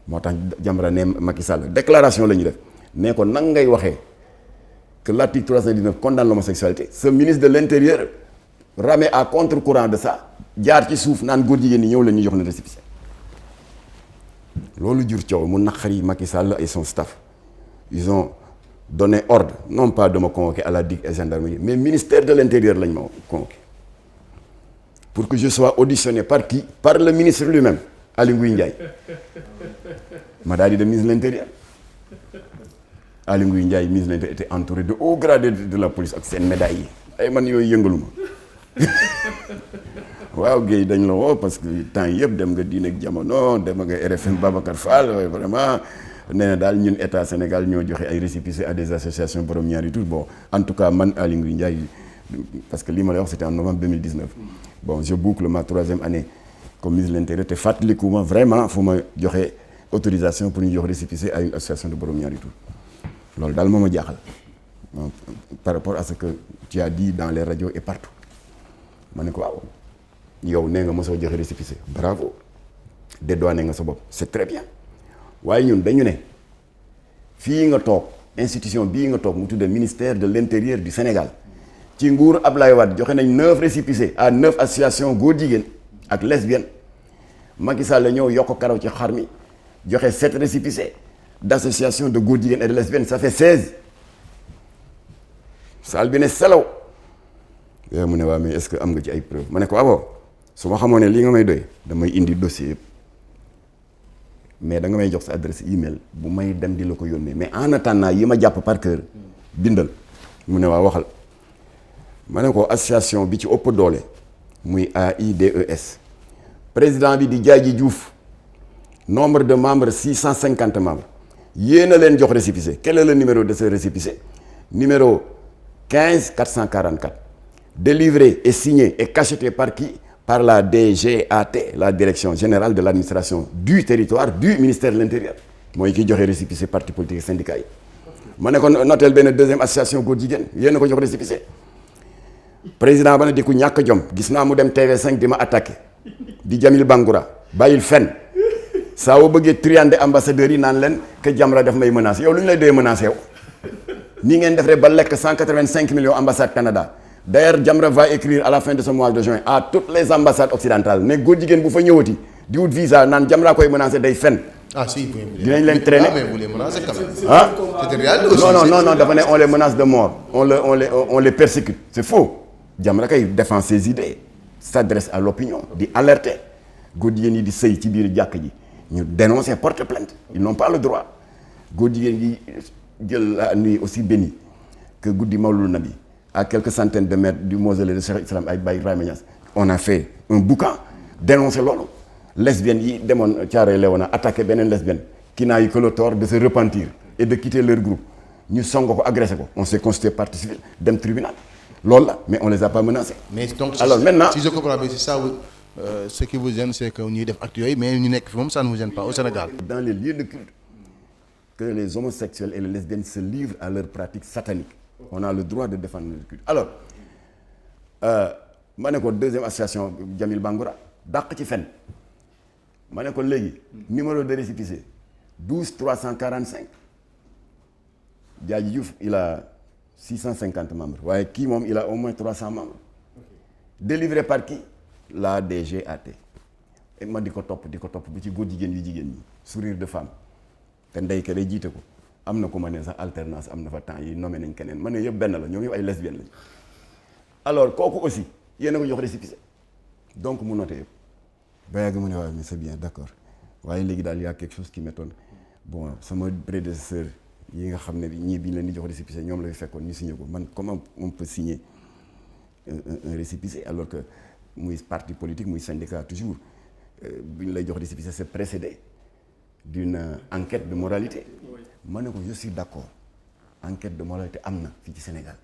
Speaker 6: moo tax Jamra ne Macky Sall déclaration la ñu def ne ko nan ngay waxee que l'article 319 condamne l'homosexualité ce ministre de l'intérieur ramé à contre-courant de ça jaar ci suuf naan góor jigéen ñi ñëw leen ñu jox leen récépissé loolu jur coow mu naqari Macky Sall et son staff ils ont donné ordre non pas de me convoquer à la DIC et gendarmerie mais ministère de l'intérieur lañ ma convoqué pour que je sois auditionné par qui? Par le ministre lui-même Aly Ngouille Ndiaye ma daal di dem ministre de l'intérieur Aly Ngouille Ndiaye ministre de l'intérieur était entouré de hauts gradés de la police ak seen médailles yi ay man yooyu yëngaluma waaw Guèye dañ la woo parce que temps yëpp dem nga Diine ak Jamono dem nga RFM Babacar Fall waaye vraiment nee na daal ñun état Sénégal ñoo joxe ay récépissés à des associations borom ñaari tur bon en tout cas man Aly Ngouille Ndiaye parce que lii ma lay wax c'était en novembre 2019 bon je boucle ma 3e année comme ministre de l'Intérieur te fàttaliku ma vraiment fu ma joxe autorisation pour ñu jox récépissé à une association de borom ñaari tur loolu daal moo ma jaaxal par rapport à ce que tu as dit dans les radios et partout ma ne ko waaw yow nee nga mosoo joxe récépissé bravo dédouané nga sa bopp c'est très bien waaye ñun dañu ne fii nga toog institution bii nga toog mu tuddee ministère de l'Intérieur du Sénégal ci nguur Ablaye Wade joxe nañ 9 récépissés à 9 associations góor jigéen ak lesbiennes Macky Sall la ñëw yokk karaw ci xar mi joxe 7 récépissés d'associations de góor jigéen et de lesbiennes ça fait 16 saal bi ne selaw yow mu ne waa mais est-ce que am nga ci ay preuves ma ne ko waaw su ma xamoon ne lii nga may doy damay indi dossier yëpp mais da nga may jox sa adresse email bu may dem di la ko yónnee mais en attendant yi ma jàpp par cœur bindal mu ne waa waxal ma ne ko association bi ci ëpp doole muy AIDS président bi di Diadji Diouf nombre de membres 650 membres yéen a leen jox récépissé quel est le numéro de ce récépissé numéro 15 444 délivré et signé et cacheté par qui? Par la DGAT, la Direction Générale de l'Administration du Territoire du Ministère de l'Intérieur. Mooy ki joxe récépissé parti politique syndicat yi. ma ne ko notel benn deuxième association góor jigéen yéen a ko jox récépissé président ba ne di ku ñàkk jom gis naa mu dem TV5 di ma attaqué di Jamil Bangoura bàyyil fen saa woo bëggee triande ambassadeurs yi naan leen que Jamra daf may menacé yow lu ñu lay doyee menacé yow nii ngeen def rek ba lekk 185 millions ambassade Canada. D'ailleurs Jamra va écrire à la fin de ce mois de juin à toutes les ambassades occidentales ne góor jigéen bu fa ñëwati di wut visa naan Jamra koy menacé day fen.
Speaker 4: Ah si,
Speaker 6: dinañ leen traîner.
Speaker 4: mais vous les menacez quand même.
Speaker 6: Ah
Speaker 4: C'était réel aussi.
Speaker 6: non dafa ne on les menace de mort on les persécute c'est faux. Jamra kay défend ses idées s'adresse à l'opinion di alerter góor jigéen yi di sëy ci biir jàkk ji ñu dénoncer porter plainte ils n'ont pas le droit góor jigéen yi jël la nuit aussi bénie que guddi Mawlud Nabi à quelques centaines de mètres du mausolée de Cheikh Islam ay Baye Ibrahima Niass on a fait un boucan dénoncer loolu lesbiennes yi demoon Thiaroye Léona attaqué beneen lesbienne qui n'a eu que le tort de se repentir et de quitter leur groupe ñu song ko agressé ko on s'est constitué partie civile dem tribunal loolu la mais on les a pas menacés.
Speaker 4: Mais donc
Speaker 6: alors maintenant
Speaker 4: si je comprends bien c'est ça ce qui vous gêne c'est que ñuy def actes yooyu mais ñu nekk fi moom ça ne vous gêne pas au Sénégal.
Speaker 6: Dans les lieux de culte que les homosexuels et les lesbiennes se livrent à leurs pratiques sataniques. On a le droit de défendre le culte. Alors ma ne ko deuxième association Jamil Bangoura dàq ci fen ma ne ko léegi numéro de récépissé 12 345 Diadji Diouf il a 650 membres waaye kii moom il a au moins 300 membres délivré par qui? La DGAT. et ma di ko topp bu ci góor jigéen yu jigéen ñi sourire de femme te ndey ka day jiite ko am na ko ma ne sax alternance am na fa temps yi nommé nañ keneen ma ne yëpp benn la ñoom yëpp ay lesbiennes lañ alors kooku aussi yéen a ko jox récépissé donc mu noté yëpp ba yàgg mu ne waaw mais c'est bien d'accord waaye léegi daal y a quelque chose qui m'étonne bon sama prédécesseur yi nga xam ne ñii bi ñu leen di jox récépissé ñoom la fi fekkoon ñu signé ko man comment on peut signer un récépissé alors que muy parti politique muy syndicat toujours bi ñu lay jox récépissé c'est précédé d'une enquête de moralité ma ne ko je suis d'accord enquête de moralité am na fii ci Sénégal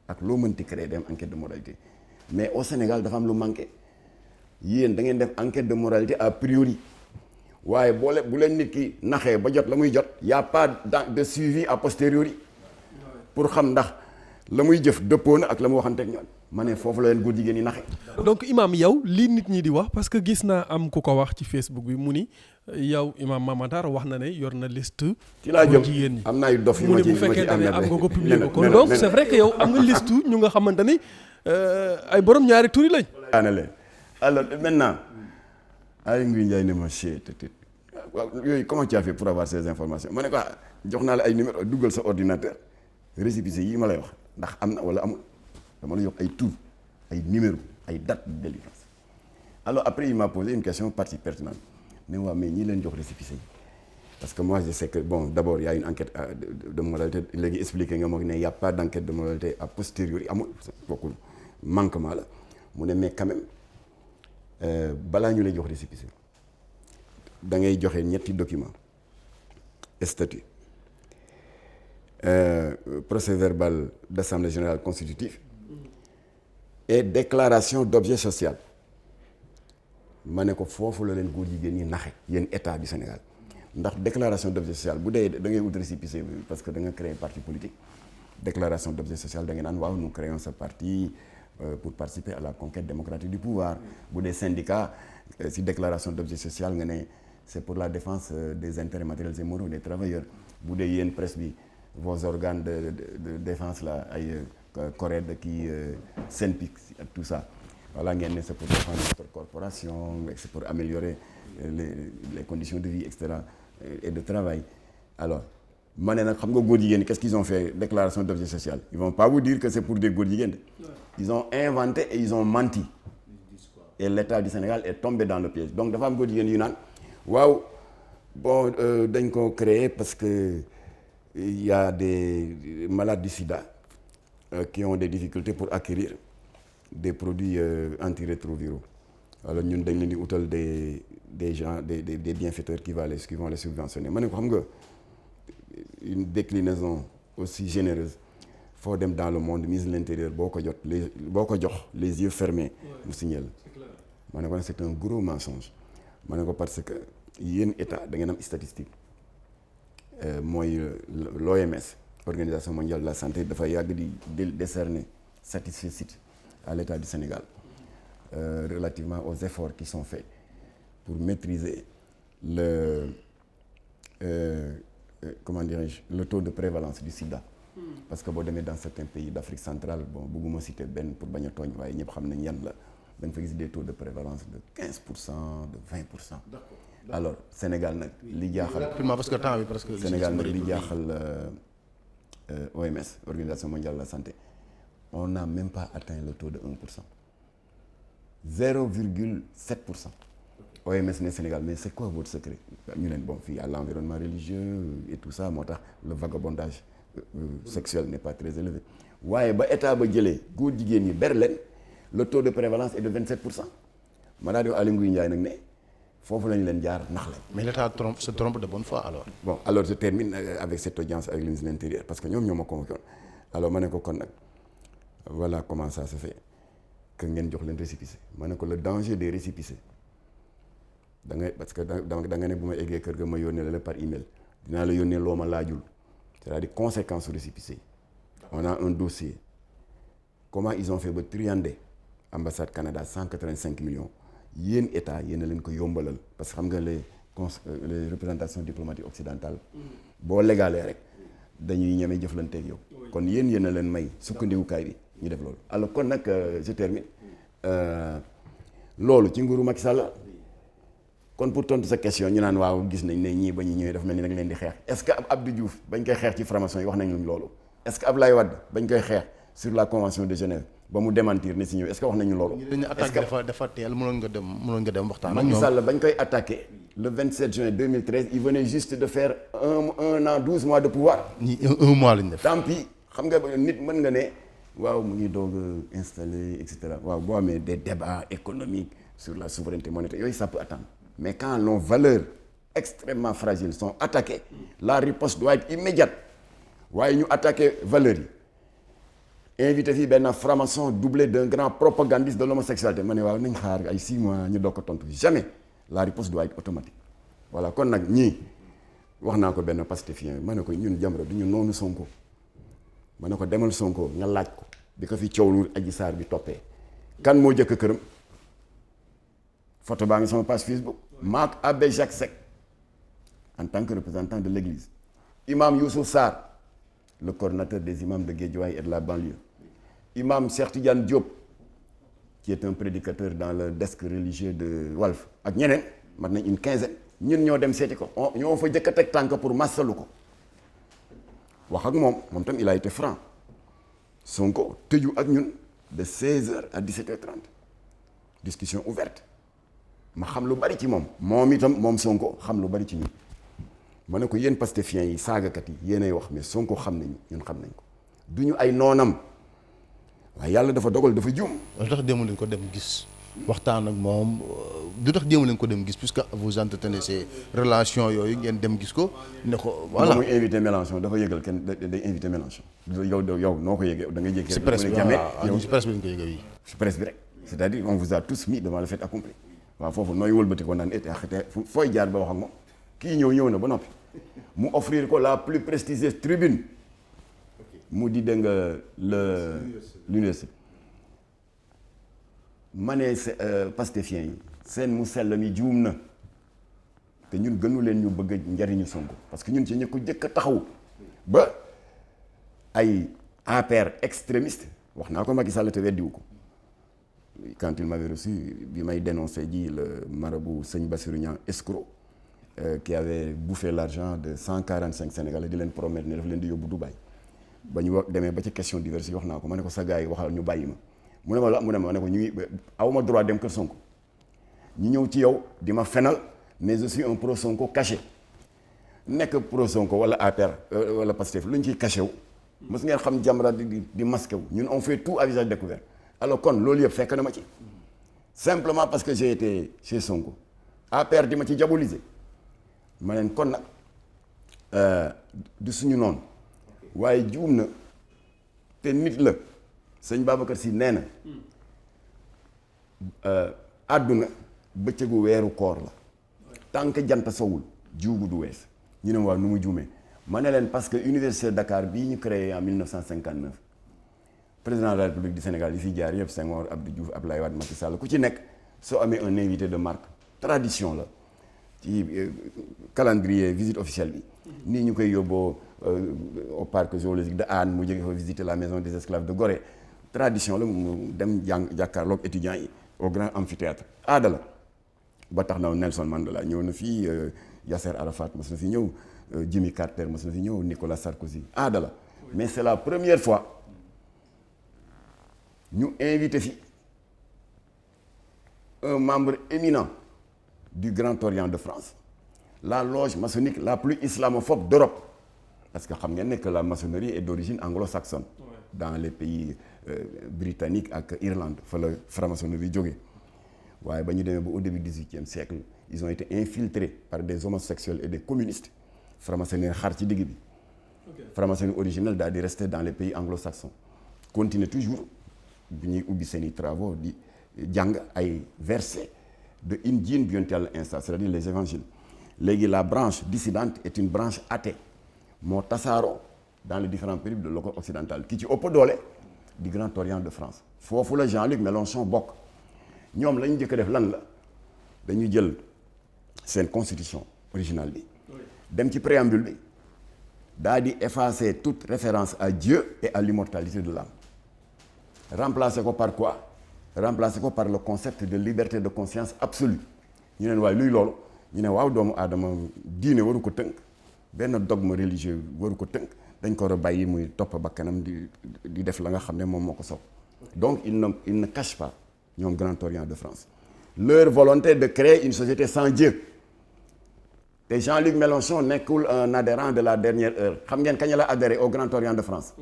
Speaker 6: ak loo mënti créer dem enquête de moralité mais au Sénégal dafa am lu manqué yéen da ngeen def enquête de moralité a priori waaye bu leen nit ki naxee ba jot la muy jot y a pas de suivi a posteriori pour xam ndax la muy jëf dëppoo na ak la mu waxanteeg ñoom ma ne foofu la leen góor jigéen ñi naxee.
Speaker 5: donc imam yow lii nit ñi di wax parce que gis naa am ku ko wax ci Facebook bi mu ni yow imam Mamatar wax na ne yor na liste.
Speaker 6: ci laa jëm
Speaker 5: jigéen ñi
Speaker 6: am na ay dof yu
Speaker 5: mu
Speaker 6: ma
Speaker 5: ne
Speaker 6: ci
Speaker 5: bu fekkee ne am nga ko publier ko kon
Speaker 6: nee
Speaker 5: donc c'est vrai que yow am nga liste ñu nga xamante ni ay borom ñaari tur yi lañ.
Speaker 6: na leen alors maintenant Aly Ngouille Ndiaye ne ma chie waaw yooyu comment tu as fait pour avoir ces informations ma ne ko jox naa la ay numéro duggal sa ordinateur récépissé yi ma lay wax ndax am na wala amul dama la jox ay tur ay numéro ay date de délivrance alors après il m'a posé une question partie pertinente mais waaw mais ñi leen jox récépissé yi parce que moi je sais que bon d'abord il y a une enquête de moralité léegi expliqué nga moo ne il y a pas d'enquête de moralité a posteriori amul bokkul manquement la mu ne mais quand même balaa ñu lay jox récépissé da ngay joxe ñetti document statut procès verbal d'assemblée générale constitutive et déclaration d'objet social ma ne ko foofu la leen góor jigéen ñi naxe yéen état du Sénégal ndax déclaration d'objet social bu dee da ngay wut récépissé parce que da nga créer parti politique déclaration d'objet social da ngay naan waaw nous créons ce parti pour participer à la conquête démocratique du pouvoir bu dee syndicat si déclaration d'objet social nga ne c'est pour la défense des intérêts matériels et moraux des travailleurs bu dee yéen presse bi vos organes de défense la ay CORED kii SYNPICS ak tout ça voilà ngeen ne c'est pour défendre notre corporation c'est pour améliorer les conditions de vie et cetera et de travail alors ma ne nag xam nga góor jigéen qu'est-ce qu'ils ont fait déclaration d'objet social ils vont pas vous dire que c'est pour des góor jigéen ils ont inventé et ils ont menti et l'État du Sénégal est tombé dans le piège donc dafa am góor jigéen yu naan waaw bon dañ ko créer parce que il y a des malades du sida qui qui ont des difficultés pour acquérir des produits antirétroviraux. Alors ñun dañ leen di utal des gens des bienfaiteurs qui vont les subventionner ma ne ko xam nga une déclinaison aussi généreuse foo dem dans le monde ministre de l'intérieur boo ko jox les yeux fermés mu signal ma ne ko c'est un gros mensonge ma ne ko parce que yéen état da ngeen am statistique mooy l'OMS Organisation mondiale de la santé dafa yàgg di décerner satisfecit à l'état du Sénégal relativement aux efforts qui sont faits pour maîtriser le comment dirais-je le taux de prévalence du sida. Parce que boo demee dans certains pays d'Afrique centrale bon bëgguma citer benn pour bañ a tooñ waaye ñëpp xam nañ yan la da nga fa gis des taux de prévalence de 15% de 20%. Alors Sénégal nag li jaaxal.
Speaker 4: parce que temps bi parce que.
Speaker 6: Sénégal nag li jaaxal OMS Organisation mondiale de la santé on n'a même pas atteint le taux de 1%. 0,7%. OMS ne Sénégal mais c'est quoi votre secret ñu leen bon fii à l'environnement religieux et tout ça moo tax le vagabondage sexuel n'est pas très élevé waaye ba état ba jëlee góor jigéen ñi ber leen le taux de prévalence est de 27%. ma daal di wax Aly Ngouille Ndiaye nag ne foofu lañu leen jaar nax leen.
Speaker 4: mais l'état se trompe de bonne foi alors.
Speaker 6: Bon alors je termine avec cette audience avec le ministre de l'Intérieur parce que ñoom ñoo ma convoqué woon alors ma ne ko kon nag voilà comment ça se fait que ngeen jox leen récépissé ma ne ko le danger des récépissés da ngay parce que da nga ne bu ma eggee kër ga ma yónnee la par email dinaa la yónnee loo ma laajul c'est-à-dire conséquences su récépissé yi. On a un dossier comment ils ont fait ba triander ambassade Canada 185 millions yéen état yéen a leen ko yombalal parce que xam nga les représentations diplomatiques occidentales boo légalee rek dañuy ñeme jëflanteeg yow kon yéen a leen may sukkandikukaay bi ñu def loolu. alors kon nag je termine loolu ci nguuru Macky Sall kon pour tontu sa question ñu naan waaw gis nañ ne ñii ba ñu ñëwee dafa mel ni nag leen di xeex est-ce que Abdou Diouf bañ koy xeex ci franc-maçon yi wax nañ loolu. est-ce que Abdoulaye Wade bañ koy xeex sur la convention de Genève ba mu démentir ne si ñëw est-ce que wax nañu loolu.
Speaker 4: est-ce que dafa teel mënoon nga dem waxtaan ak ñoom.
Speaker 6: Macky Sall bañ koy attaqué le 27 juin 2013 il venait juste de faire un an 12 mois de pouvoir.
Speaker 4: ñi un mois lañ def.
Speaker 6: tant pis xam nga nit mën nga ne waaw mu ngi doog a installé et cetera waaw boo amee des débats économiques sur la souveraineté monétaire yooyu ça peut attendre mais quand nos valeurs extrêmement fragiles sont attaquées la riposte doit être immédiate. waaye ñu attaqué valeurs yi invité fii benn franc-maçon doublé d'un grand propagandiste de l'homosexualité ma ne waaw nañ xaar ay 6 mois ñu doog ko tontu jamais la riposte doit être automatique. voilà kon nag ñii wax naa ko benn pastéfien ma ne ko ñun Jamra du ñu noonu Sonko ma ne ko demal Sonko nga laaj ko bi ko fi coow lu Adji Sarr bi toppee kan moo jëkk këram photo baa ngi sama page Facebook Marc Abbé Jacques Seck en tant que représentant de l'église imam Youssou Sarr le coordinateur des imams de Guédiawaye et de la banlieue imam Cheikh Tidiane Diop qui est un prédicateur dans le desk religieux de Walf ak ñeneen mat nañ une quinzaine ñun ñoo dem seeti ko ñoo fa jëkk a teg tànk pour massalu ko wax ak moom tam il a été franc Sonko tëju ak ñun de 16h à 17h30 discussion ouverte ma xam lu bari ci moom itam moom Sonko xam lu bari ci ñun ma ne ko yéen pastefiens yi saagakat yi yéenay wax mais Sonko xam nañu ñun xam nañ ko du ñu ay noonam waaye yàlla dafa dogal dafa juum.
Speaker 4: lu tax démb leen ko dem gis waxtaan ak moom du tax démb leen ko dem gis puisque vous entretenez ces relations yooyu ngeen dem gis ko ne ko. voilà
Speaker 6: muy invité Mélenchon dafa yëgal kenn day invité Mélenchon. yow noo ko yëgee da ngay jékki.
Speaker 4: si presse bi waaw si presse bi lañ ko yëgee.
Speaker 6: si presse bi rek c'est-à-dire on vous a tous mis devant le fait accompli waaw foofu nooy wëlbati ko naan fooy jaar ba wax ak moom kii ñëw na ba noppi. mu offrir ko la plus prestigieuse tribune mu di dégg nga l'université ma ne pastéfien yi seen mu sell mi juum na te ñun gënu leen ñu bëgg njariñu Sonko parce que ñun ci ñu ko jëkk a taxaw ba ay APR extrémiste wax naa ko Macky Sall te weddiwu ko quand il m'avait reçu bi may dénoncé ji le marabout Sëñ Bassirou Niang escroc qui avait bouffé l'argent de 145 Sénégalais di leen promettre ne daf leen di yóbbu Dubaï ba ñu demee ba ci question diverses wax naa ko ma ne ko sa gars yi waxal ñu bàyyi ma mu ne ma la mu ne ma ne ko ñu ngi awma droit dem kër Sonko ñu ñëw ci yow di ma fenal mais je suis un pro Sonko caché nekk pro Sonko wala APR wala Pastef lu ñu ciy caché wu mës ngeen xam Jamra di masqué wu ñun on fait tout à visage découvert alors kon loolu yëpp fekk na ma ci simplement parce que j'ai été chez Sonko APR di ma ci diaboliser ma leen kon nag du suñu noonu waaye juum na te nit la sëñ Babacar Sy nee na àdduna bëccëgu weeru koor la tant que jant sowul juubu du wees ñu ne waaw nu mu juumee ma ne leen parce que université Dakar bii ñu créé en 1959 président de la République du Sénégal yi fi jaar yëpp Senghor Abdou Diouf Abdoulaye Wade Macky Sall ku ci nekk soo amee un invité de marque tradition la ci calendrier visite officielle bi nii ñu koy yóbboo au parc zoologique de Hann mu jóge fa visiter la maison des esclaves de Gorée tradition la mu dem jàkkaarloog étudiants yi au grand amphithéâtre aada la ba tax na Nelson Mandela ñëw na fii Yasser Arafat mos na fi ñëw Jimmy Carter mos na fi ñëw Nicolas Sarkozy aada la mais c'est la première fois ñu invité fi un membre éminent du Grand Orient de France la loge maçonnique la plus islamophobe d'Europe parce que xam ngeen ne que la maçonnerie est d'origine anglo-saxonne dans les pays britanniques ak Irlande fa la franc-maçonnerie jógee waaye ba ñu demee ba au début du XVIIIe siècle ils ont été infiltrés par des homosexuels et des communistes franc-maçonnerie xar ci digg bi franc-maçonnerie originelle daal di rester dans les pays anglo-saxons continuer toujours bu ñuy ubbi seeni travaux di jàng ay versets de Injil bi yonent Yàlla Iisaa c'est-à-dire les évangiles léegi la branche dissidente est une branche athée moo tasaaroo dans les différents pays de l'Europe occidentale ki ci ëpp doole du Grand Orient de France foofu la Jean-Luc Mélenchon bokk ñoom la ñu njëkk a def lan la dañu jël seen constitution originale bi dem ci préambule bi daa di effacer toute référence à Dieu et à l'immortalité de l'âme remplacer ko par quoi remplacer ko par le concept de liberté de conscience absolue ñu neen waaye luy loolu ñu ne waaw doomu aadama diine waru ko tënk benn dogme religieux waru ko tënk dañ ko war a bàyyi muy topp bakkanam di def la nga xam ne moom moo ko sopp donc il ne cache pas ñoom Grand Orient de France leur volonté de créer une société sans Dieu te Jean-Luc Mélenchon nekkul un adhérent de la dernière heure xam ngeen kañ la adhéré au Grand Orient de France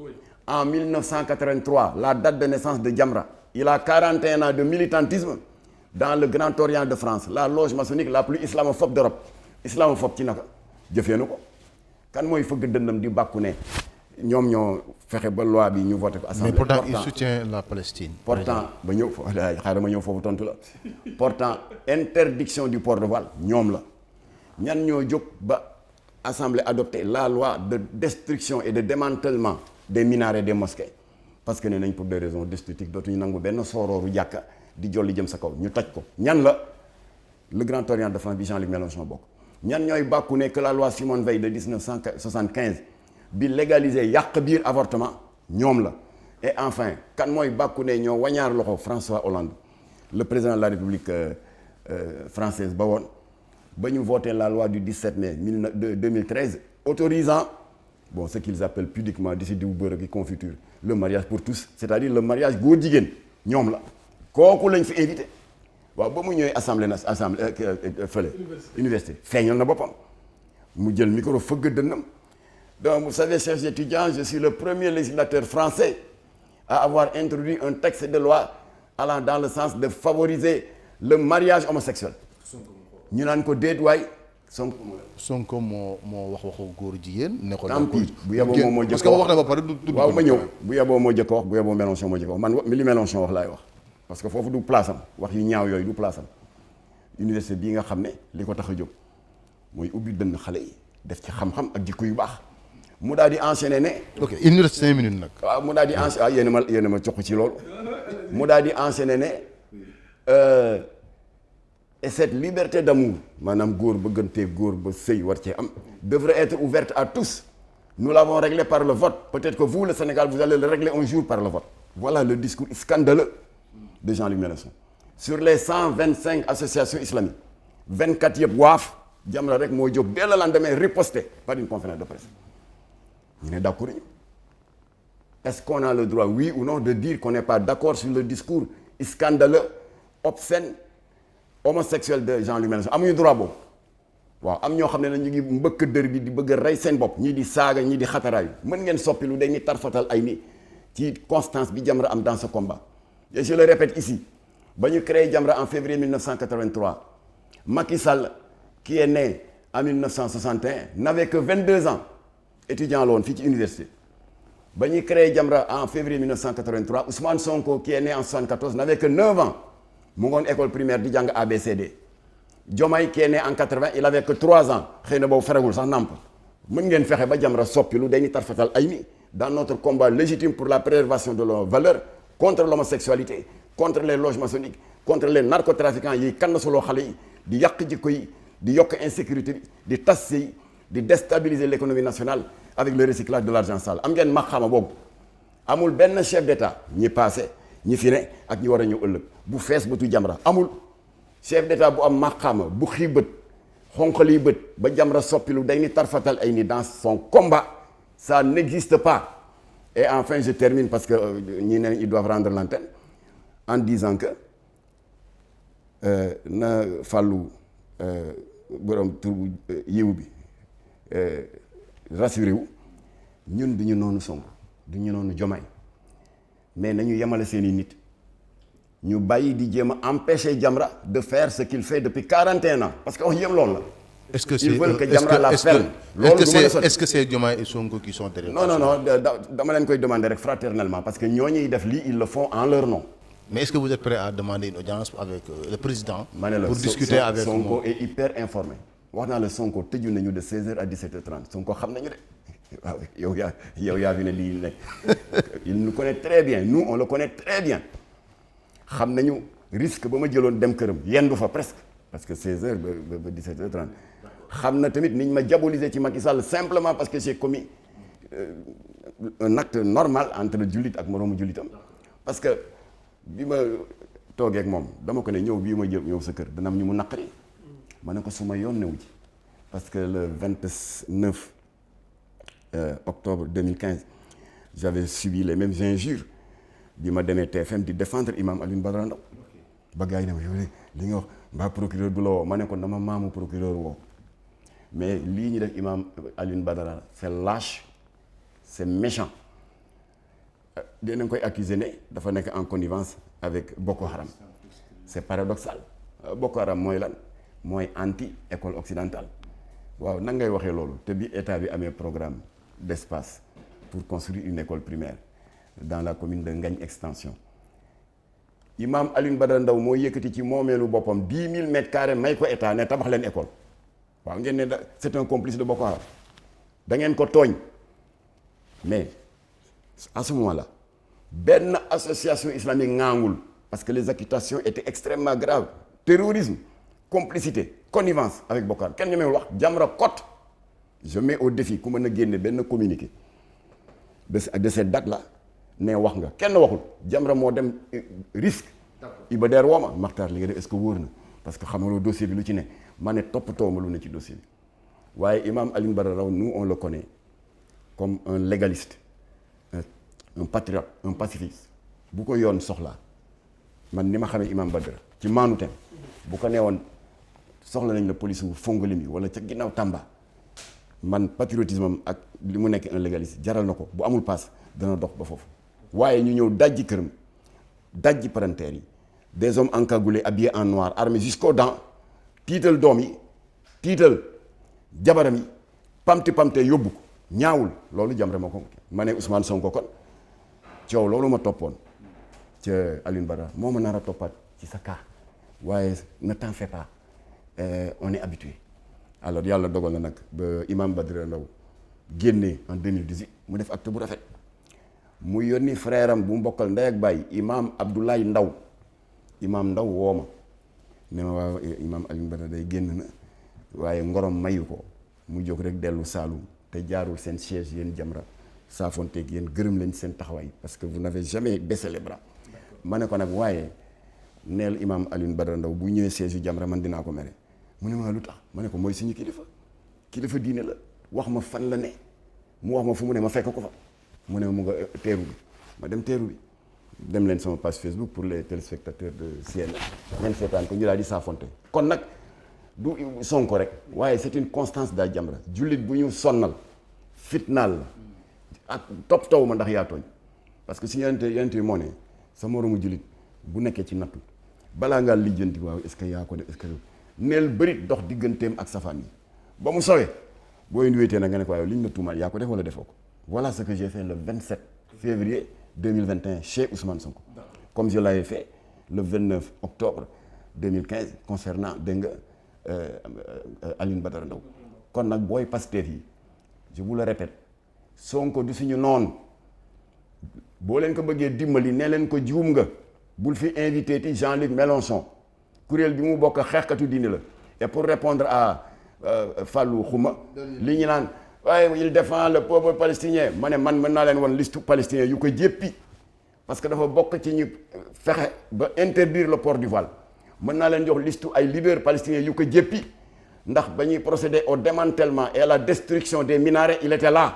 Speaker 6: en 1983 la date de naissance de Jamra il a 41 ans de militantisme dans le Grand Orient de France la loge maçonnique la plus islamophobe d'Europe islamophobe ci naka jëfee na ko kan mooy fëgg dëndam di bàkku ne ñoom ñoo fexe ba loi bi ñu voté ko assemblée.
Speaker 4: mais pourtant il soutient la Palestine.
Speaker 6: pourtant ba ñëw xaaral ma ñëw foofu tontu la pourtant interdiction du port de voile ñoom la ñan ñoo jóg ba assemblée adopté la loi de destruction et de démantèlement des minarets des mosquées parce que ne nañ pour des raisons d'esthétique dootuñu nangu benn soorooru jàkka di jolli jëm sa kaw ñu toj ko ñan la le Grand Orient de France bi Jean-Luc Mélenchon bokk ñan ñooy bàkku ne que la loi Simone Veil de 1975 bi légalisé yàq biir avortement ñoom la et enfin kan mooy bàkku ne ñoo wañaar loxo François Hollande le président de la République française ba woon ba ñu voté la loi du 17 mai 2013 autorisant bon ce qu'ils appellent pudiquement d'ici diw beurre gi confiture le mariage pour tous c'est-à-dire le mariage góor jigéen ñoom la kooku lañ fi invité waaw ba mu ñëwee assemblée fële université feeñal na boppam mu jël micro fëgg dënnam donc vous savez chers étudiants je suis le premier législateur français à avoir introduit un texte de loi allant dans le sens de favoriser le mariage homosexuel ñu naan ko déet waay
Speaker 4: Sonko moo wax waxu góor jigéen ne ko
Speaker 6: tant pis bu yeboo moom moo jëkk
Speaker 4: parce que wax na ba pare du
Speaker 6: waaw ma ñëw bu yeboo moo jëkk wax bu yeboo Mélenchon moo jëkk wax man li Mélenchon wax laay wax parce que foofu du place am wax yu ñaaw yooyu du place am université bii nga xam ne li ko tax a jóg mooy ubbi dënn xale yi def ci xam-xam ak jikko yu baax mu daal di enchaîner ne.
Speaker 4: ok il nous reste 5 minutes nag.
Speaker 6: waaw mu daal di enchaîner yéen a ma jox ci loolu mu daal di enchaîner ne et cette liberté d'amour maanaam góor ba gëntee góor ba sëy war cee am devrait être ouverte à tous nous l'avons réglé par le vote peut-être que vous le Sénégal vous allez le régler un jour par le vote voilà le discours scandaleux de Jean-Luc Mélenchon sur les 125 associations islamiques 24 yëpp waaf Jamra rek moo jóg dès le lendemain riposté par une conférence de presse ñu ne d'accord ñu est-ce qu'on a le droit oui ou non de dire qu'on n'est pas d'accord sur le discours scandaleux obscène homosexuel de Jean-Luc Mélenchon amuñu droit boobu waaw am ñoo xam ne ñu ngi mbëkk dër bi di bëgg a rey seen bopp ñii di saaga ñii di xataraayu mën ngeen soppi lu day ni tarfatal ay ni ci constance bi Jamra am dans ce combat. Et je le répète ici ba ñu créé Jamra en février 1983 Macky Sall qui est né en 1961 n'avait que 22 ans étudiant la woon fii ci université. ba ñuy créé Jamra en février 1983 Ousmane Sonko qui est né en 74 n'avait que 9 ans mu ngoon école primaire di jàng ABCD. Diomaye qui est né en 80 il avait que 3 ans xëy na boobu feragul sax nàmp mën ngeen fexe ba Jamra soppi lu dañuy tarfatal ay ni dans notre combat légitime pour la préservation de nos valeurs contre l'homosexualité contre les loges maçonniques contre les narcotrafiquants yiy kann suloo xale yi di yàq jikko yi di yokk insécurité bi di tas yi di déstabiliser l'économie nationale avec le recyclage de l'argent sale am ngeen maqaama boobu amul benn chef d'État ñi passé ñi fi ne ak ñi war a ñëw ëllëg bu fees bëtu Jamra amul chef d'État bu am maqaama bu xii bët xonqali bët ba Jamra soppilu day ni tarfatal ay ni dans son combat ça n'existe pas. Et enfin je termine parce que ñi ne ils doivent rendre l'antenne en disant que na fàllu borom tur yiw bi rassuré wu ñun du ñu noonu Sonko du ñu noonu Diomaye mais nañu yemale seeni nit ñu bàyyi di jéem a empêcher Jamra de faire ce qu'il fait depuis 41 ans parce que wax yëpp loolu la.
Speaker 4: Est-ce que
Speaker 6: ils veulent que Jamra la ferme.
Speaker 4: Est-ce que c'est Diomaye et Sonko qui sont derrière?
Speaker 6: Non dama leen koy demander rek fraternellement parce que ñooñuy def lii ils le font en leur nom.
Speaker 4: Mais est-ce que vous êtes prêt à demander une audience avec le président
Speaker 6: pour
Speaker 4: discuter avec
Speaker 6: Sonko est hyper informé wax naa la Sonko tëju nañu de 16h à 17h30 Sonko xam nañu de waaw yow yaa fi ne lii nekk il nous connaît très bien nous on le connaît très bien xam nañu risque ba ma jëloon dem këram yendu fa presque parce que 16h ba 17h30 xam na tamit niñ ma diaboliser ci Macky Sall simplement parce que j'ai commis un acte normal entre jullit ak moroomu jullitam parce que bi ma toogee ak moom dama ko ne ñëw bii ma ñëw sa kër dana am ñu mu naqari ma ne ko su ma yoon newu ci parce que le 29 octobre 2015 j'avais subi les mêmes injures bi ma demee TFM di défendre imam Alioune Badara Ndao ba gars yi ne ma yow li nga wax mbaa procureur du la woo ma ne ko dama maamu procureur woo mais lii ñu def imam Alioune Badara c'est lâche c'est méchant dinañ koy accuser ne dafa nekk en connivence avec Boko Haram c'est paradoxal Boko Haram mooy lan mooy anti école occidentale waaw nan ngay waxee loolu te bi état bi amee programme d'espace pour construire une école primaire dans la commune de Ngagne Extension imam Alioune Badara Ndao moo yëkkati ci moomeelu boppam 10 000 mètres carrés may ko état ne tabax leen école waaw ngeen ne c'est un complice de Boko Haram da ngeen ko tooñ mais à ce moment-là benn association islamique ngaangul parce que les accusations étaient extrêmement graves terrorisme complicité connivence avec Boko Haram kenn ñu may wax Jamra Cotte je mets au défi ku mën a génne benn communiqué de cette date là ne wax nga kenn waxul Jamra moo dem risque Iba Der woo ma Makhtar li nga def est-ce que wóor na parce que xamaloo dossier bi lu ci ne ma ne toppatoo ma lu ne ci dossier bi waaye imam Alioune Badara Ndao nous on le connaît comme un légaliste un patriote un pacifiste bu ko yoon soxlaa man ni ma xamee imam Badara ci maanu tem bu ko neewoon soxla nañ la police wu Fongolimbi wala ca ginnaaw Tamba man patriotisme am ak li mu nekk un légaliste jaral na ko bu amul paas dana dox ba foofu waaye ñu ñëw dajji këram dajji parenteer yi des hommes encagoulés habillés en noir armés jusqu'aux dents tiital doom yi tiital jabaram yi pamte yóbbu ko ñaawul loolu Jamra moo ko ma ne Ousmane Sonko kon coow loolu ma toppoon ca Alioune Badara moo ma nar a toppaat ci sa cas waaye ne t'en fais pas on est habitué alors yàlla dogal na nag ba imam Badara Ndao génnee en 2018 mu def acte bu rafet mu yónni frère am bu mu bokkal ndey ak baay imam Abdoulaye Ndao imam Ndao woo ma ne ma waaw imam Alioune Badara day génn na waaye ngorom mayu ko mu jóg rek dellu Saloum te jaarul seen siège yéen Jamra saafonteeg yéen gërëm leen seen taxawaay parce que vous n'avez jamais baissé les bras ma ne ko nag waaye neel imam Alioune Badara Ndao bu ñëwee siège yu Jamra man dinaa ko mere mu ne ma lu tax ma ne ko mooy suñu kilifa diine la wax ma fan la ne mu wax ma fu mu ne ma fekk ko fa mu ne mu nga teeru bi ma dem teeru bi dem leen sama page Facebook pour les téléspectateurs de CNN ngeen seetaan ko ñu daal di saafonte kon nag du Sonko rek waaye c'est une constance daa Jamra jullit bu ñu sonnal fitnaal la ak topp taw ma ndax yaa tooñ parce que si yonent yi moo ne sa moromu jullit bu nekkee ci nattu balaa ngaa lijjanti waaw est-ce que yaa ko def est-ce que neel bëri dox digganteem ak safaan yi ba mu sawee boo indi wéetee na nga ne ko waaye li ñu la tuumaal yaa ko def wala defoo ko voilà ce que j'ai fait le 27 février 2021 chez Ousmane Sonko comme je l'avais fait le 29 octobre 2015 concernant dégg nga Alioune Badara Ndao kon nag booy Pastef yi je vous le répète Sonko du suñu noonu boo leen ko bëggee dimbali nee leen ko juum nga bul fi invité ti Jean-Luc Mélenchon kuréel bi mu bokk xeexkatu diine la et pour répondre à Fallou Xuma li ñu naan waaye il défend le peuple palestinien ma ne man mën naa leen wan liste palestinien yu ko jéppi parce que dafa bokk ci ñu fexe ba interdire le port du voile mën naa leen jox liste ay leaders palestiniens yu ko jéppi ndax ba ñuy procéder au démantèlement et à la destruction des minarets il était là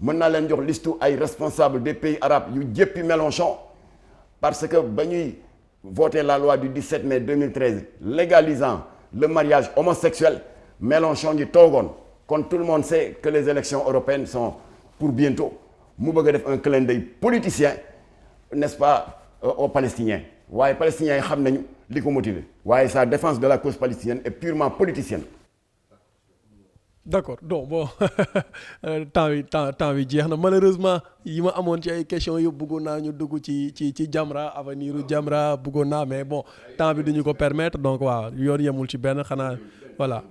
Speaker 6: mën naa leen jox liste ay responsables des pays arabes yu jéppi Mélenchon parce que ba ñuy voter la loi du 17 mai 2013 légalisant le mariage homosexuel Mélenchon ngi toogoon kon tout le monde sait que les élections européennes sont pour bientôt mu bëgg a def un clin d'œil politicien n'est-ce pas aux Palestiniens waaye Palestiniens yi xam nañu li ko motiver waaye sa défense de la cause palestinienne est purement politicienne.
Speaker 5: D'accord donc bon temps bi jeex na malheureusement yi ma amoon ci ay questions yëpp bëggoon naa ñu dugg ci Jamra avenir u Jamra bëggoon naa mais bon temps bi duñu ko permettre donc waaw yoon yemul ci benn xanaa voilà.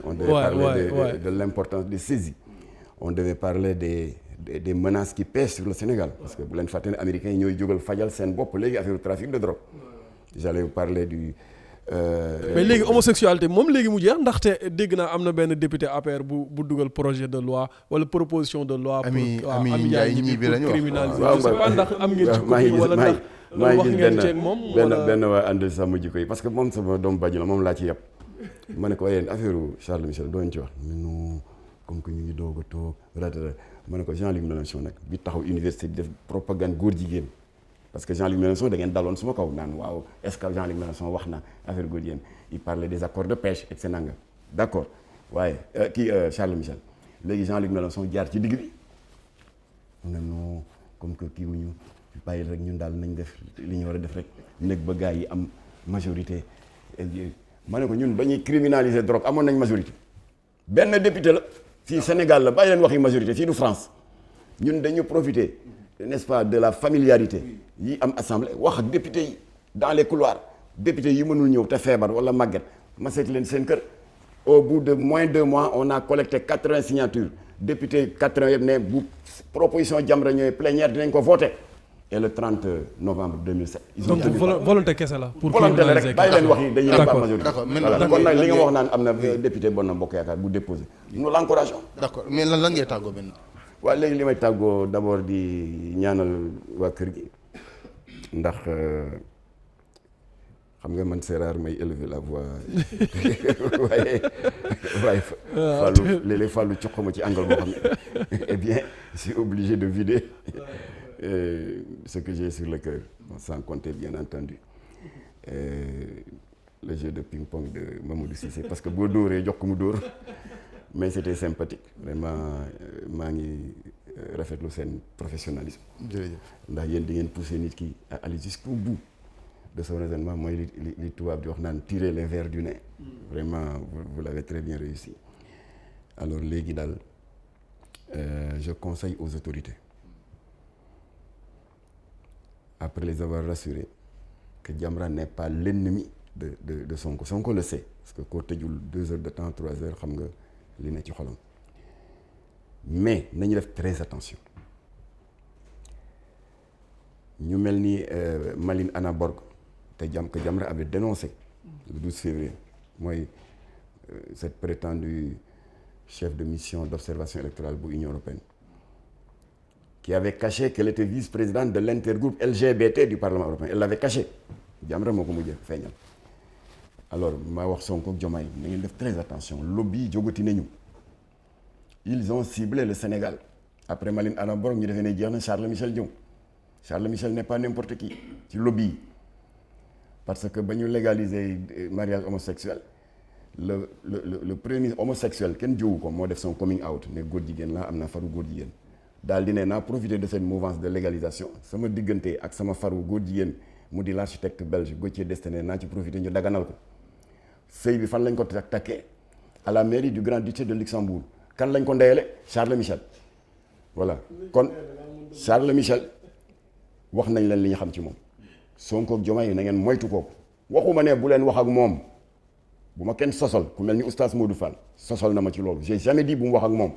Speaker 6: On devait parler de l'importance des saisies. On devait parler des menaces qui pèsent sur le Sénégal parce que bu leen fàtte ne américains yi ñooy jógal fajal seen bopp léegi affaire trafic de drogue. J'allais vous parler du.
Speaker 5: Mais léegi homosexualité moom léegi mu jeex ndaxte dégg naa am na benn député APR bu dugal projet de loi wala proposition de loi.
Speaker 4: Ami Ndiaye ñi bi lañu wax
Speaker 5: criminaliser. Je sais pas ndax am ngeen ci copie wala ndax wax ngeen ceeg moom wala
Speaker 6: benn waa ànd sama jikko yi parce que moom sama doom bàjj la moom laa ci yàpp ma ne ko yéen affaire Charles Michel dooñu ci wax ñun comme que ñu ngi doog a toog ratata ma ne ko Jean-Luc Mélenchon nag bi taxaw université bi def propagande góor jigéen parce que Jean-Luc Mélenchon da ngeen daloon suma kaw naan waaw est-ce que Jean-Luc Mélenchon wax na affaire góor jigéen il parlait des accords de pêche et c'est nanga d'accord waaye Charles Michel léegi Jean-Luc Mélenchon jaar ci digg bi mu ne non comme que kii wuñu bàyyi rek ñun daal nañ def li ñu war a def rek nekk ba gars yi am majorité ma ne ko ñun ba ñuy criminaliser drogue amoon nañ majorité benn député la fii Sénégal la bàyyi leen waxi majorité fii du France ñun dañu profiter n'est-ce pas de la familiarité yi am assemblée wax ak député yi dans les couloirs député yi mënul ñëw te feebar wala màgget ma seeti leen seen kër au bout de moins de 2 mois on a collecté 80 signatures député 80 yëpp ne bu proposition Jamra ñëwee plénière dinañ ko voter et le 30 novembre 2007.
Speaker 5: donc volonté kese la. pour
Speaker 6: volonté la rek bàyyi leen wax yi dañuy def majorité.
Speaker 4: d'accord
Speaker 6: kon nag li nga wax naan am na député Benno Bokk Yaakaar bu déposé. nous l'encourageons.
Speaker 4: d'accord mais lan ngay tàggoo benn.
Speaker 6: waaw léegi li may tàggoo d'abord di ñaanal waa kër gi ndax xam nga man c'est rare may élever la voix waaye Fallou léeg-léeg Fallou coq ma ci angle boo xam ne eh bien je suis obligé de vider ce que j'ai sur le cœur sans compter bien entendu le jeu de ping-pong de Mamadou Cissé parce que boo dóoree jox ko mu dóor mais c'était sympathique vraiment maa ngi rafetlu seen professionnalisme.
Speaker 4: jërëjëf
Speaker 6: ndax yéen di ngeen pousser nit ki à aller jusqu'au bout de son raisonnement mooy li tubaab di wax naan tirer les vers du nez. Vraiment vous l'avez très bien réussi. Alors léegi daal je conseille aux autorités après les avoir rassurés que Jamra n'est pas l'ennemi de Sonko. Sonko le sait parce que koo tëjul 2 heures de temps 3 heures xam nga li ne ci xolam mais nañu def très attention ñu mel ni Malin Anna Borg te que Jamra avait dénoncé le 12 février mooy cette prétendue chef de mission d'observation électorale bu Union européenne qui avait caché qu'elle était vice-présidente de l'intergroupe LGBT du Parlement européen elle l'avait caché Jamra moo ko mujjee feeñal alors maa wax Sonko ak Diomaye na ngeen def très attention lobby jógati nañu ils ont ciblé le Sénégal après Malin Anna Borg ñu defee ne jeex na Charles Michel Diom Charles Michel n'est pas n'importe qui ci lobby yi parce que ba ñu légaliser mariage homosexuel le premier homosexuel kenn jëwu ko moo def son coming out ne góor jigéen la am na faru góor jigéen daal di ne naa profiter de cette mouvance de légalisation sama diggante ak sama faru góor jigéen mu di l'architecte belge Gauthier Destanet naa ci profiter ñu daganal ko sëy bi fan lañ ko takkee à la mairie du Grand-Duché de Luxembourg kan lañ ko ndeyale Charles Michel voilà kon Charles Michel wax nañ leen li ñu xam ci moom Sonko ak Diomaye na ngeen moytu kooku waxuma ne bu leen wax ak moom bu ma kenn sosol ku mel ni oustaz Modou Fall sosol na ma ci loolu j'ai jamais dit bu mu wax ak moom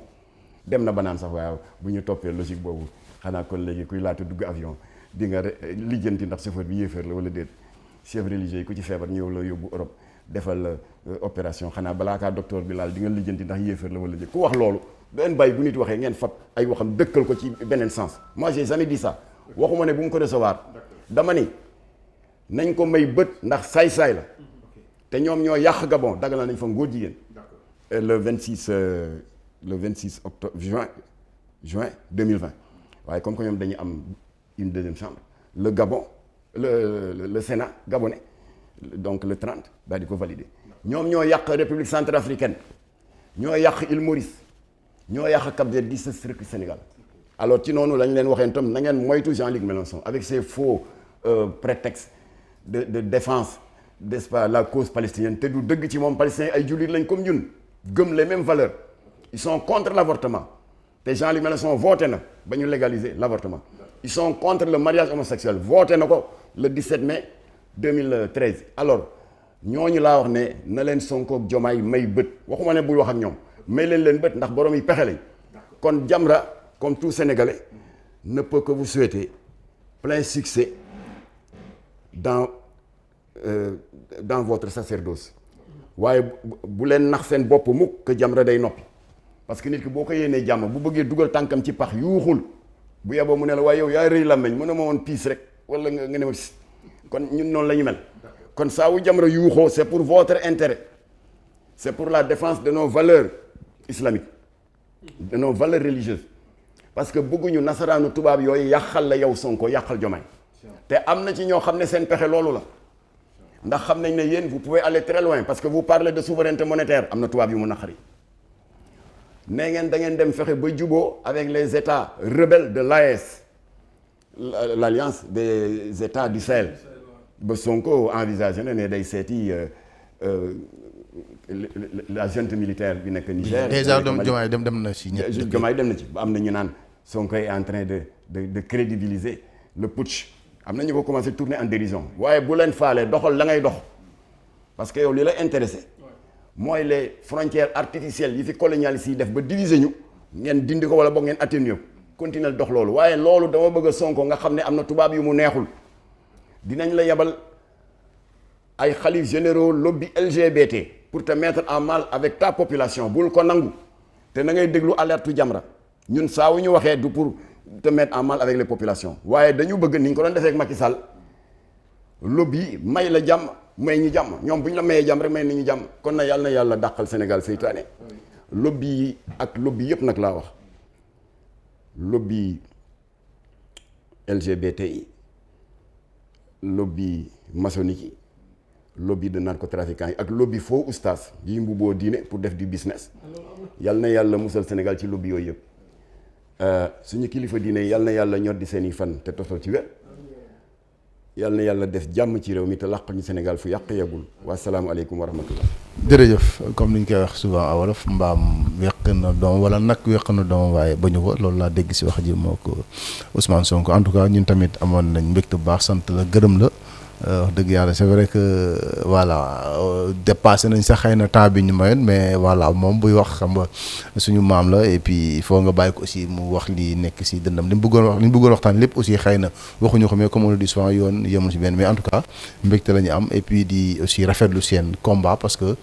Speaker 6: dem na ba naan sax waaw bu ñu toppee logique boobu xanaa kon léegi kuy laata dugg avion di nga lijjanti ndax chauffeur bi yéefar la wala déet chef religieux yi ku ci feebar ñëw la yóbbu Europe defal opération xanaa balaa kaa docteur bi laal di nga lijjanti ndax yéefar la wala déet ku wax loolu benn bàyyi bu nit waxee ngeen fab ay waxam dëkkal ko ci beneen sens moi j'ai jamais dit ça waxuma ne bu mu ko recevoir dama ni nañ ko may bët ndax saay-saay la te ñoom ñoo yàq Gabon dagal nañ fa ngóor jigéen le 26 octobre juin 2020 waaye comme que ñoom dañuy am une deuxième chambre le Gabon le Sénat gabonais donc le 30 daal di ko valider ñoom ñoo yàq République centrafricaine ñoo yàq île Maurice ñoo yàq Cap-Vert di sa circuit Sénégal alors ci noonu lañ leen waxee tam na ngeen moytu Jean-Luc Mélenchon avec ses faux prétextes de défense n'est-ce pas la cause palestinienne te du dëgg ci moom palestinien ay jullit lañ comme ñun gëm les mêmes valeurs ils sont contre l'avortement te Jean-Luc Mélenchon voté na ba ñu légaliser l'avortement ils sont contre le mariage homosexuel voté na ko le 17 mai 2013 alors ñooñu laa wax ne na leen Sonko ak Diomaye may bët waxuma ne buy wax ak ñoom may leen bët ndax borom yi pexe lañ kon Jamra comme tout Sénégalais ne peut que vous souhaiter plein succès dans votre sacerdoce waaye bu leen nax seen bopp mukk que Jamra day noppi parce que nit ki boo ko yéenee jàmm bu bëggee dugal tànkam ci pax yuuxul bu yeboo mu ne la waaye yow yaa rëy làmmeñ mu ne ma woon piis rek wala nga ne ma kon ñun noonu la ñu mel kon saa wu Jamra yuuxoo c'est pour votre intérêt c'est pour la défense de nos valeurs islamiques de nos valeurs religieuses parce que bëgguñu nasaraanu tubaab yooyu yàqal la yow Sonko yàqal Diomaye te am na ci ñoo xam ne seen pexe loolu la ndax xam nañ ne yéen vous pouvez aller très loin parce que vous parlez de souveraineté monétaire am na tubaab yu mu naqari nee ngeen da ngeen dem fexe ba juboo avec les états rebelles de l'AES l'alliance des états du Sahel ba Sonko envisagé na ne day seeti la junte militaire bi nekk Niger.
Speaker 4: déjà Diomaye dem na si ñett
Speaker 6: Diomaye dem na ci ba am na ñu naan Sonko est en train de crédibiliser le putsch am na ñu ko commencé tourner en dérision waaye bu leen faalee doxal la ngay dox parce que yow li la intéressé mooy les frontières artificielles yi fi colonialistes yi def ba diviser ñu ngeen dindi ko wala boog ngeen atténuer continuer dox loolu waaye loolu dama bëgg a Sonko nga xam ne am na tubaab yu mu neexul dinañ la yebal ay xalif généraux lobby LGBT pour te mettre en mal avec ta population bul ko nangu te na ngay déglu alerte Jamra ñun saa wu ñu waxee du pour te mettre en mal avec les populations waaye dañu bëgg ni ñu ko doon defee ak Macky Sall lobby may la jàmm may ñu jàmm ñoom bu ñu la mayee jàmm rek may nañu jàmm kon na yàlla dàqal Sénégal seytaane lobby yi ak lobby yëpp nag laa wax lobby LGBTI lobby maçonnique yi lobby de narcotrafiquants yi ak lobby faux oustaz yi mbubboo diine pour def du business yal na yàlla musal Sénégal ci lobby yooyu yëpp suñu kilifa diine yal na yàlla ñor di seen i fan te toftal ci wér yal na yàlla def jàmm ci réew mi te làq ñu Sénégal fu yàq yeggul wa salaamu aleykum wa rahmatullah.
Speaker 4: jërëjëf comme ni ñu koy wax souvent a wolof mbaam weq na doom wala nag weq na doom waaye ba ñu ko loolu laa dégg si wax ji moo ko Ousmane Sonko en tout cas ñun tamit amoon nañ mbégte bu baax sant la gërëm la. wax dëgg yàlla c'est vrai que voilà dépassé nañ sax xëy na temps bi ñu mayoon mais voilà moom buy wax xam nga suñu maam la et puis il faut nga bàyyi ko aussi mu wax li nekk si dëndam li mu bëggoon waxtaan lépp aussi xëy na waxuñu ko mais comme on le dit souvent yoon yemul si benn mais en tout cas mbégte la ñu am et puis di aussi rafetlu seen combat parce que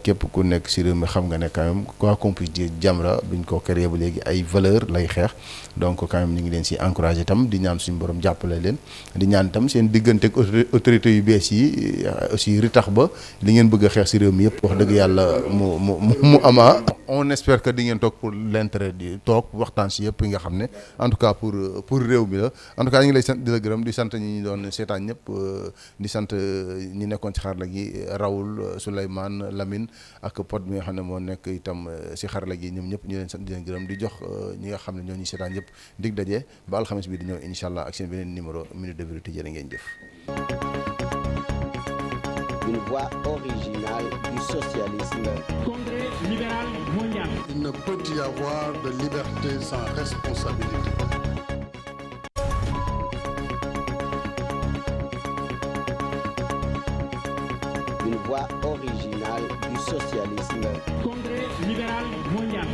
Speaker 4: képp ku nekk si réew mi xam nga ne quand même quoi qu'on puisse dire Jamra buñ ko créé ba léegi ay valeur lay xeex donc quand même ñu ngi leen si encouragé itam di ñaan suñu borom jàppale leen di ñaan itam seen diggante autorités yu bees yi aussi ritax ba li ngeen bëgg a xeex si réew mi yëpp wax dëgg yàlla mu ama on espère que di ngeen toog pour l'intérêt di toog waxtaan si yëpp yi nga xam ne en tout cas pour réew mi la en tout cas ñu ngi lay sant di la gërëm di sant ñi ñu doon seetaan ñëpp di sant ñi nekkoon ci xarala gi Raoul Souleymane Lamine ak Pod mi nga xam ne moo nekk itam si xarala gi ñoom ñëpp ñu leen sant di leen gërëm di jox ñi nga xam ne ñoo ñuy seetaan yëpp dig daje ba alxames bi di ñëw incha allah ak seen beneen numéro minute de vérité jërë ngeen jëf.
Speaker 1: Une voix originale du socialisme.
Speaker 2: Congrès libéral mondial.
Speaker 3: Il ne peut y avoir de liberté sans responsabilité.
Speaker 1: Une voix originale du socialisme.
Speaker 2: Congrès libéral mondial.